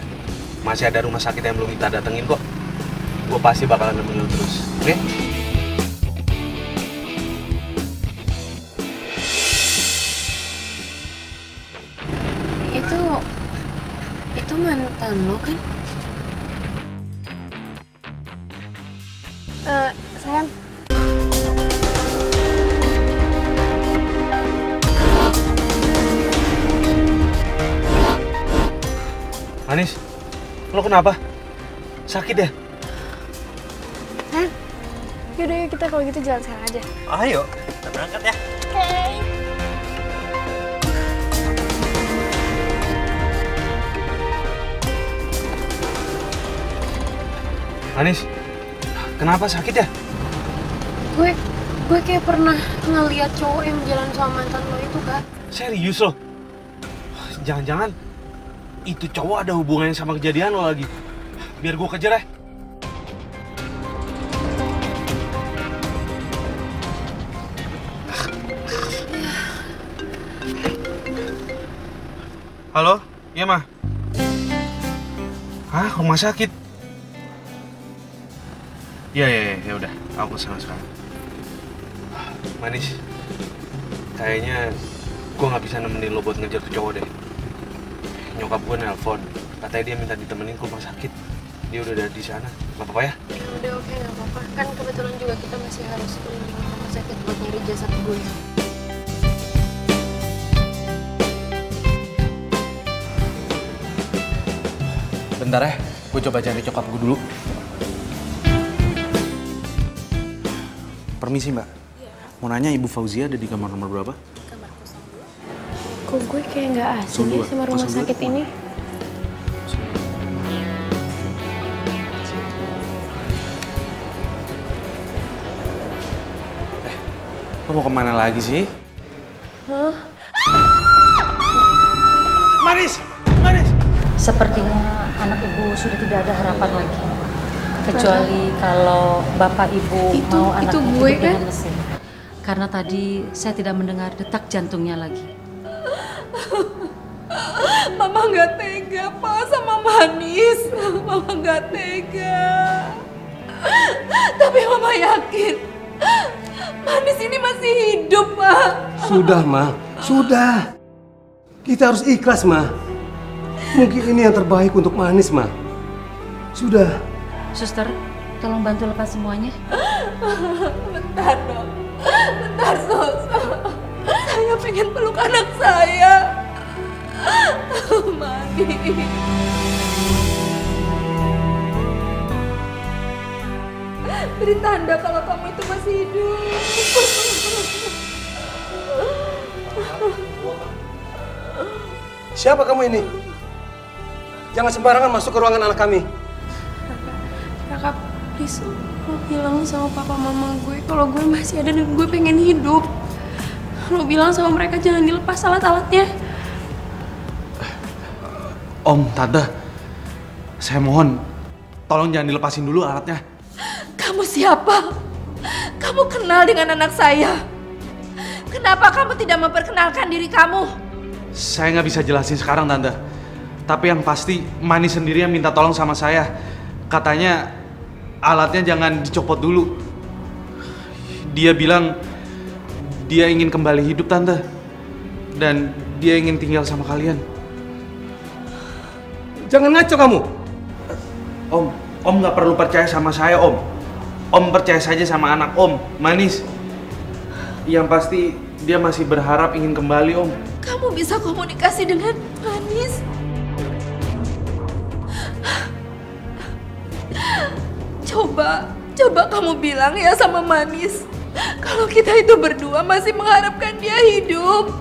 masih ada rumah sakit yang belum kita datengin kok. Gue pasti bakalan nemenin lo terus, oke? Itu mantan lo kan? Sayang. Manis, lo kenapa? Sakit ya? Yaudah yuk kita kalau gitu jalan sekarang aja. Ayo, kita berangkat ya. Oke. Manis, kenapa sakit ya? Gue kayak pernah ngeliat cowok yang jalan sama mantan lo itu, Kak. Serius lo? Jangan-jangan itu cowok ada hubungannya sama kejadian lo lagi? biar gue kejar ya. Halo, iya mah. Hah, rumah sakit? Ya udah, aku kesana sekarang. Manis, kayaknya gue nggak bisa nemenin lo buat ngejar tuh cowok deh. Nyokap gue nelpon, katanya dia minta ditemenin ke rumah sakit. Dia udah ada di sana, nggak apa-apa ya? Udah oke, nggak apa-apa. Kan kebetulan juga kita masih harus keliling rumah sakit buat nyari jasad gue. Bentar ya, gue coba cari cokap gue dulu. Permisi mbak, mau nanya Ibu Fauzia ada di kamar nomor berapa? Kok gue kayak nggak asing ya sama rumah sakit ini? Lo mau kemana lagi sih? Hah? Manis! Manis! Sepertinya anak ibu sudah tidak ada harapan lagi. Kecuali kalau bapak ibu mau anaknya gue, hidup dengan mesin. Karena tadi saya tidak mendengar detak jantungnya lagi. Mama nggak tega, Pak, sama Manis. Mama nggak tega. Tapi Mama yakin Manis ini masih hidup, Pak. Sudah, Ma. Sudah. Kita harus ikhlas, Ma. Mungkin ini yang terbaik untuk Manis, Ma. Sudah. Suster, tolong bantu lepas semuanya. Bentar, Dok. Bentar, Sus. Saya pengen peluk anak saya. Manis. Beri tanda kalau kamu itu masih hidup. Siapa kamu ini? Jangan sembarangan masuk ke ruangan anak kami. Raka, please, lo bilang sama papa mama gue kalau gue masih ada dan gue pengen hidup. Lo bilang sama mereka jangan dilepas alat-alatnya. Om, Tante, saya mohon, tolong jangan dilepasin dulu alatnya. Kamu siapa? Kamu kenal dengan anak saya? Kenapa kamu tidak memperkenalkan diri kamu? Saya nggak bisa jelasin sekarang, Tante. Tapi yang pasti, Manis sendiri yang minta tolong sama saya. Katanya alatnya jangan dicopot dulu. Dia bilang dia ingin kembali hidup, Tante. Dan dia ingin tinggal sama kalian. Jangan ngaco kamu. Om nggak perlu percaya sama saya, Om. Om percaya saja sama anak Om, Manis. Yang pasti dia masih berharap ingin kembali, Om. Kamu bisa komunikasi dengan Manis? Coba kamu bilang ya sama Manis kalau kita itu berdua masih mengharapkan dia hidup.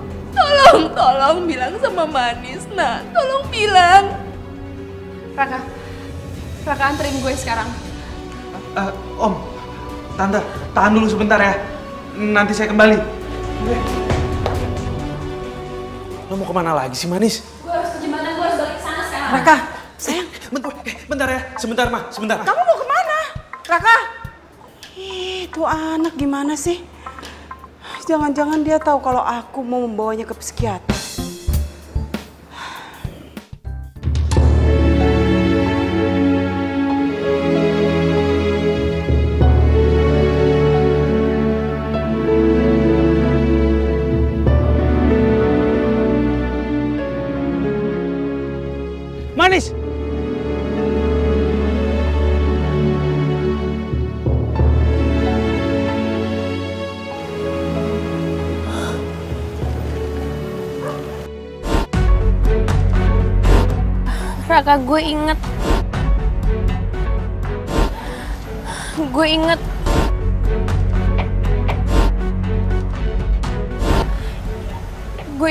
Tolong bilang sama Manis, nah, tolong bilang. Raka anterin gue sekarang. Om, Tante, tahan dulu sebentar ya. Nanti saya kembali. Lo mau kemana lagi sih, Manis? Gue harus ke jembatan, gue harus balik ke sana sekarang. Raka, sayang. Bentar ya, sebentar, Ma, sebentar. Kamu mau kemana? Raka? Itu anak gimana sih? Jangan-jangan dia tahu kalau aku mau membawanya ke psikiater. Manis! Raka, gue inget. Gue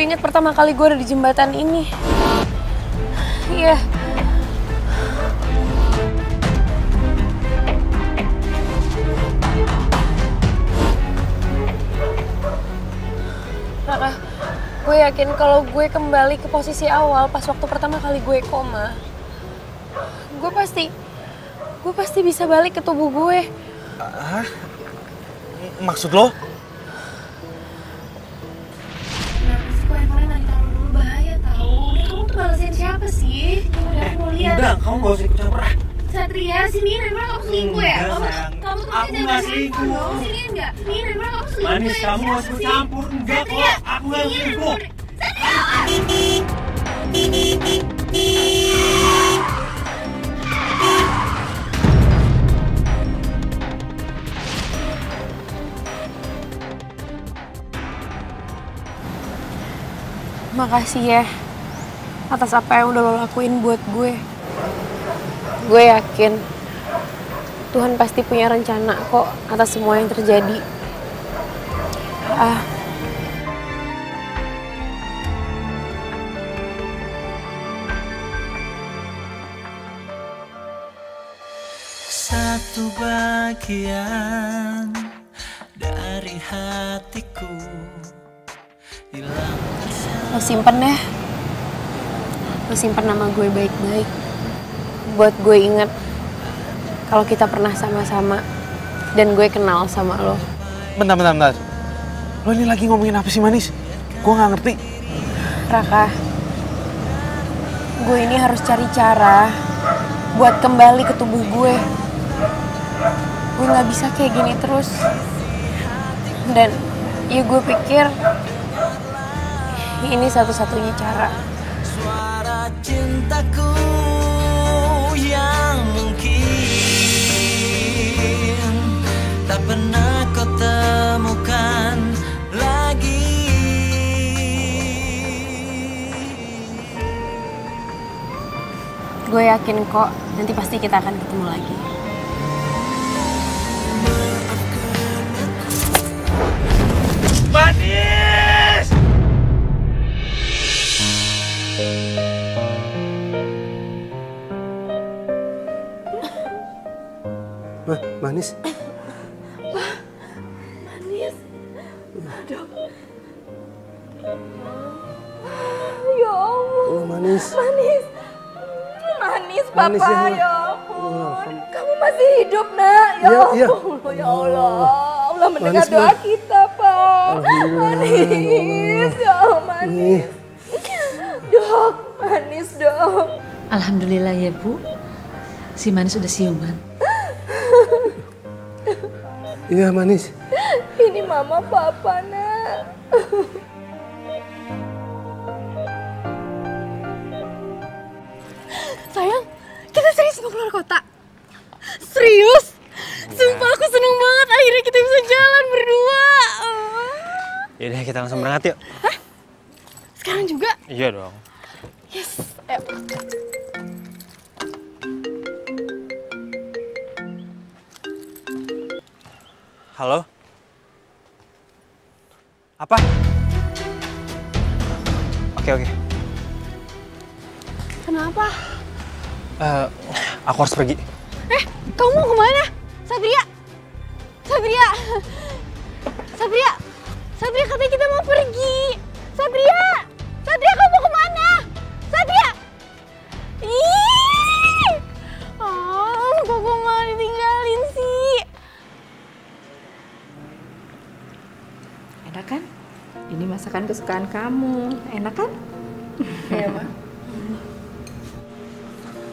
inget pertama kali gue ada di jembatan ini. Iya. Raka, gue yakin kalau gue kembali ke posisi awal pas waktu pertama kali gue koma, gue gue pasti bisa balik ke tubuh gue. Hah? Maksud lo? Kenapa sih kok handphonenya nggak ditaruh dulu, bahaya tau. Udah, kamu tuh balesin siapa sih? Udah, aku mau lihat. Udah, kamu gak usah ikut campur. Satria, sini handphone kamu selingkuh ya? Enggak, Kamu tuh aku nggak selingkuh. Sini enggak? Sini handphone kamu selingkuh Manis, ya? kamu gak usah campur. Enggak kok, aku gak selingkuh. Makasih ya atas apa yang udah lo lakuin buat gue. Gue yakin Tuhan pasti punya rencana kok atas semua yang terjadi. Satu bagian dari hatiku hilang tersayang. Lo simpen ya. Lo simpen nama gue baik-baik. Buat gue inget kalau kita pernah sama-sama dan gue kenal sama lo. Bentar. Lo ini lagi ngomongin apa sih, Manis? Gue nggak ngerti. Raka, gue ini harus cari cara buat kembali ke tubuh gue. Gue nggak bisa kayak gini terus. Dan ya gue pikir ini satu-satunya cara. Suara cintaku yang mungkin tak pernah kau temukan lagi. Gue yakin kok nanti pasti kita akan ketemu lagi. Manis! Manis. Manis. Aduh. Ya Allah. Oh, Manis. Manis. Manis, Papa. Manis, ya. Ya ampun. Kamu masih hidup, Nak. Ya Iya. Allah. Ya Allah. Allah mendengar Manis, doa Ma. kita, Pak. Alhamdulillah. Manis. Ya Allah, Manis. Dok, Manis, Dok. Alhamdulillah ya Bu, si Manis sudah siuman. Iya, Manis. Ini Mama Papa, Nak. Sayang, kita serius mau keluar kota? Serius? Sumpah aku seneng banget akhirnya kita bisa jalan berdua. Yaudah kita langsung berangkat yuk. Hah? Sekarang juga? Iya dong. Yes, ayo. Halo? Apa? Oke. Kenapa? Aku harus pergi. Kamu mau kemana? Satria, katanya kita mau pergi. Satria, kamu mau kemana? Satria! Ih! Kok gue malah ditinggalin sih? Enak kan? Ini masakan kesukaan kamu. Enak kan? Iya, Ma.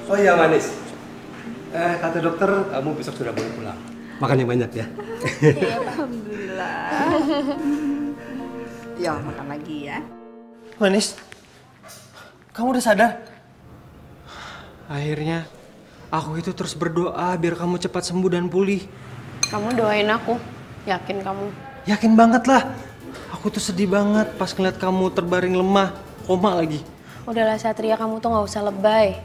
Oh iya, Manis. Kata dokter, kamu besok sudah boleh pulang. Makan yang banyak ya. Alhamdulillah. Ya, makan lagi ya. Manis, kamu udah sadar? Akhirnya, aku itu terus berdoa biar kamu cepat sembuh dan pulih. Kamu doain aku, yakin kamu? Yakin banget lah. Aku tuh sedih banget pas ngeliat kamu terbaring lemah, koma lagi. Udahlah Satria, kamu tuh nggak usah lebay.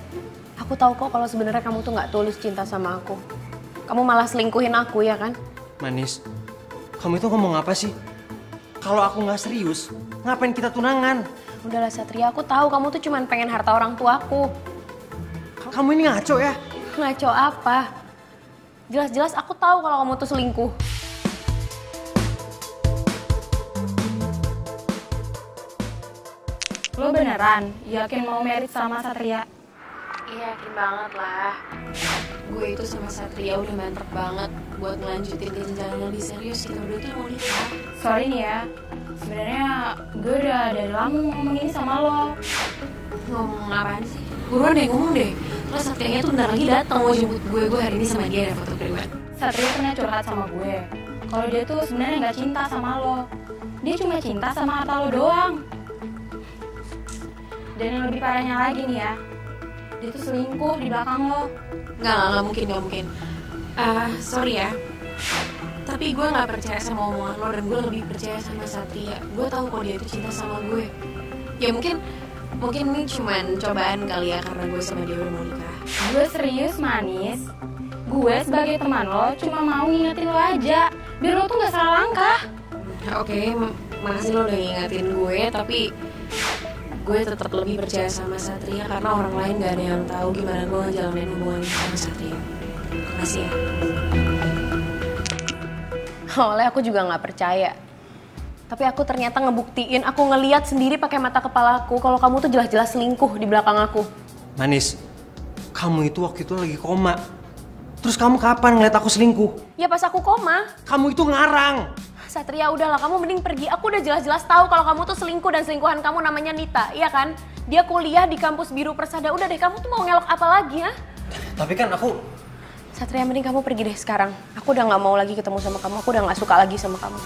Aku tahu kok kalau sebenarnya kamu tuh nggak tulus cinta sama aku. Kamu malah selingkuhin aku ya kan? Manis, kamu itu ngomong apa sih? Kalau aku nggak serius, ngapain kita tunangan? Udahlah Satria, aku tahu kamu tuh cuman pengen harta orang tuaku. Kamu ini ngaco ya? Ngaco apa? Jelas-jelas aku tahu kalau kamu tuh selingkuh. Lo beneran yakin mau merit sama Satria? Iya, yakin banget lah. gue itu sama Satria udah mantep banget buat ngelanjutin jenjang yang lebih serius. Kita berdua tuh mau nikah. Sorry nih ya, sebenarnya gue udah dari lama ngomong ini sama lo. Ngomong apaan sih? Buruan deh, ngomong deh. Terus Satrianya tuh bentar lagi datang mau jemput gue hari ini sama dia ada foto priwet. Satria pernah curhat sama gue kalau dia tuh sebenarnya nggak cinta sama lo. Dia cuma cinta sama harta lo doang. Dan yang lebih parahnya lagi nih ya, dia tuh selingkuh di belakang lo. Nggak mungkin. Sorry ya. Tapi gue nggak percaya sama omongan lo dan gue lebih percaya sama Satria. Gue tahu kok dia itu cinta sama gue. Ya mungkin ini cuman cobaan kali ya karena gue sama dia udah mau nikah. Gue serius Manis. Gue sebagai teman lo cuma mau ngingetin lo aja biar lo tuh nggak salah langkah. Oke, makasih lo udah ngingetin gue, tapi gue tetap lebih percaya sama Satria karena orang lain gak ada yang tahu gimana gue ngejalanin hubungan sama Satria. Makasih ya. Awalnya aku juga nggak percaya, tapi aku ternyata ngebuktiin, aku ngeliat sendiri pakai mata kepalaku kalau kamu tuh jelas-jelas selingkuh di belakang aku. Manis, kamu itu waktu itu lagi koma. Terus kamu kapan ngeliat aku selingkuh? Ya pas aku koma. Kamu itu ngarang. Satria, udahlah, kamu mending pergi. Aku udah jelas-jelas tahu kalau kamu tuh selingkuh dan selingkuhan kamu namanya Nita, iya kan? Dia kuliah di kampus Biru Persada. Udah deh, kamu tuh mau ngelok apa lagi ya? Tapi kan aku... Satria, mending kamu pergi deh sekarang. Aku udah nggak mau lagi ketemu sama kamu. Aku udah nggak suka lagi sama kamu.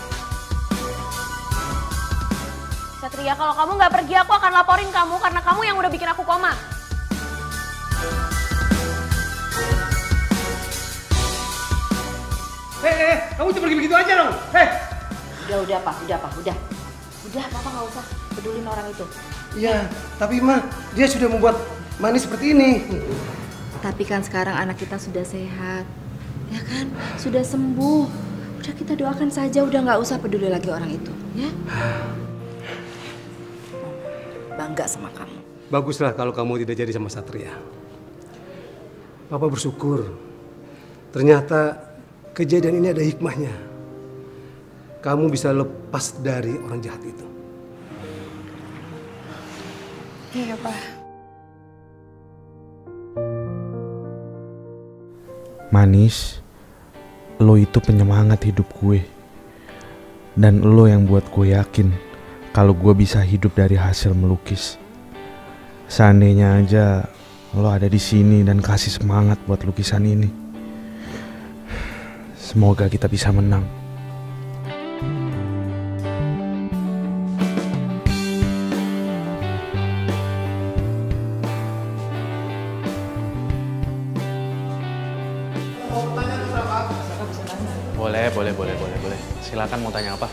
Satria, kalau kamu nggak pergi, aku akan laporin kamu karena kamu yang udah bikin aku koma. Kamu cuma pergi begitu aja dong. Udah Pak, udah Papa nggak usah pedulin orang itu. Iya, tapi Ma, dia sudah membuat Manis seperti ini. Tapi kan sekarang anak kita sudah sehat, ya kan? Sudah sembuh. Udah kita doakan saja, udah nggak usah peduli lagi orang itu, ya? Bangga sama kamu. Baguslah kalau kamu tidak jadi sama Satria. Papa bersyukur. Ternyata kejadian ini ada hikmahnya. Kamu bisa lepas dari orang jahat itu. Iya, Pak. Manis, lo itu penyemangat hidup gue. Dan lo yang buat gue yakin kalau gue bisa hidup dari hasil melukis. Seandainya aja lo ada di sini dan kasih semangat buat lukisan ini. Semoga kita bisa menang. Boleh. Silakan mau tanya apa?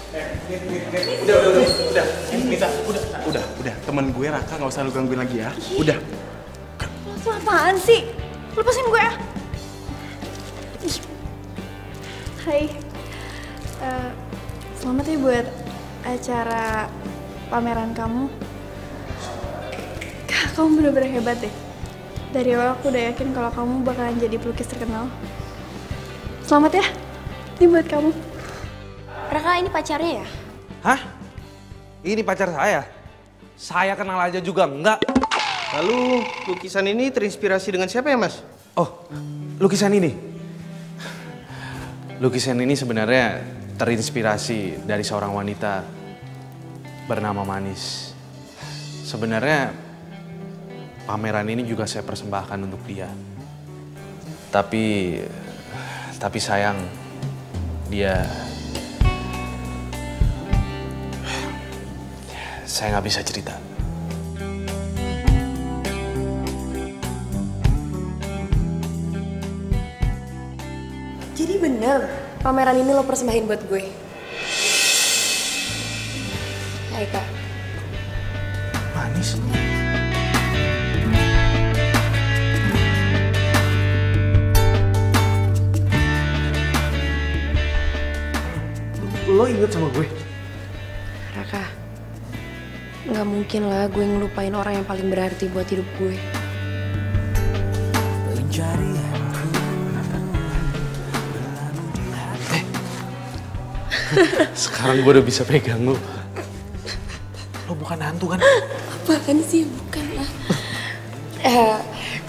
Udah. Temen gue Raka nggak usah lu gangguin lagi ya. Udah. Lo tuh apaan sih? Lepasin gue ya. Hai. Selamat ya buat acara pameran kamu. Kamu bener-bener hebat deh. Dari awal aku udah yakin kalau kamu bakalan jadi pelukis terkenal. Selamat ya. Ini buat kamu. Raka, ini pacarnya ya? Hah? Ini pacar saya? Saya kenal aja juga enggak. Lalu lukisan ini terinspirasi dengan siapa ya, Mas? Oh, lukisan ini? Lukisan ini sebenarnya terinspirasi dari seorang wanita bernama Manis. Sebenarnya pameran ini juga saya persembahkan untuk dia. Tapi sayang, saya nggak bisa cerita. Jadi bener, pameran ini lo persembahin buat gue. Hai Kak. Manis. Lo inget sama gue? Raka, nggak mungkin lah gue ngelupain orang yang paling berarti buat hidup gue. Sekarang gue udah bisa pegang lo. Lo bukan hantu kan? Apaan sih? Bukan lah.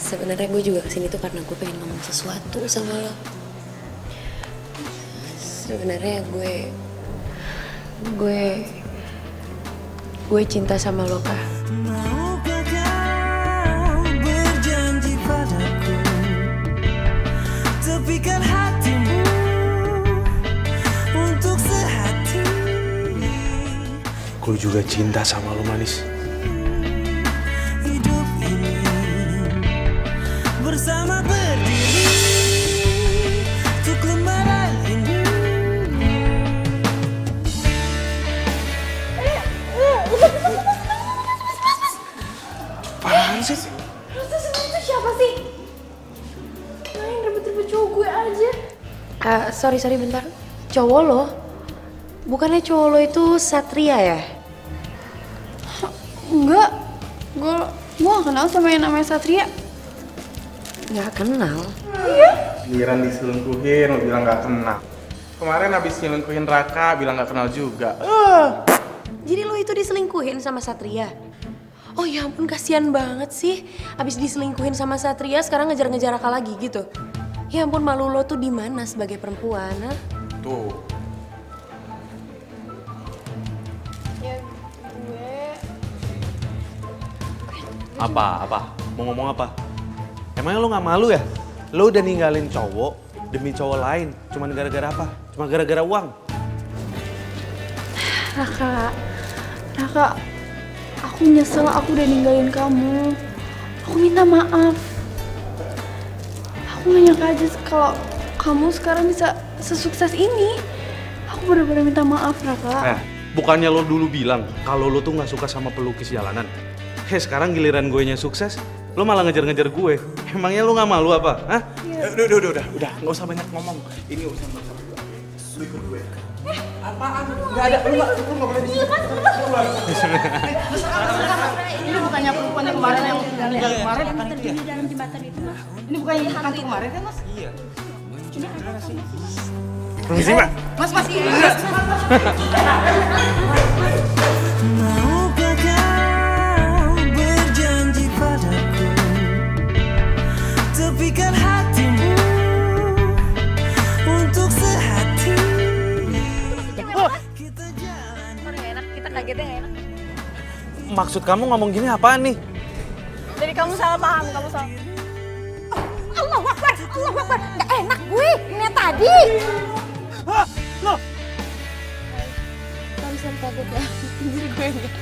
Sebenarnya gue juga kesini tuh karena gue pengen ngomong sesuatu sama lo. Sebenarnya gue cinta sama lo, Kak. Maukah kau berjanji padaku, tepikan hatimu untuk sehati. Gue juga cinta sama lo, manis. Hidup ini bersama berdiri untuk lembaran ini. Apaan sih? Itu siapa sih? Main rebut-rebut cowok gue aja. Sorry bentar. Cowok lo? Bukannya cowok lo itu Satria ya? Enggak, gue gak kenal sama yang namanya Satria. Nggak kenal? Iya. Giliran diselingkuhin, lo bilang gak kenal. Kemarin abis nyelingkuhin Raka, bilang gak kenal juga. Jadi lo itu diselingkuhin sama Satria? Oh ya ampun, kasihan banget sih. Abis diselingkuhin sama Satria, sekarang ngejar-ngejar Raka lagi gitu. Ya ampun, malu lo tuh di mana sebagai perempuan? Ha? Tuh. Ya gue... Apa? Mau ngomong apa? Emangnya lo gak malu ya? Lo udah ninggalin cowok demi cowok lain. Cuman gara-gara apa? Cuma gara-gara uang. Raka, aku nyesel aku udah ninggalin kamu. Aku minta maaf. Aku gak nyangka aja kalau kamu sekarang bisa sesukses ini. Aku benar-benar minta maaf, Raka. Bukannya lo dulu bilang kalau lo tuh gak suka sama pelukis jalanan. Sekarang giliran gue nya sukses, lo malah ngejar-ngejar gue. Emangnya lo gak malu apa? Hah? Udah, nggak usah banyak ngomong. Ini urusan bersama gue. Lu ikut gue. Apaan? Nggak ada, lu nggak boleh di sini. Ini bukannya perempuan yang kemarin yang kemarin? Di dalam jembatan itu, Mas. Ini bukannya hantu kemarin kan, Mas? Iya. Permisi, Pak. Mas. Maukah kau berjanji padaku, tepikan hatimu untuk sehati. Kita kagetnya gak enak. Maksud kamu ngomong gini apaan nih? Jadi kamu salah paham, kamu salah. Allahu Akbar. Gak enak gue, ini tadi. Kamu bisa kaget ya, jadi gue enggak.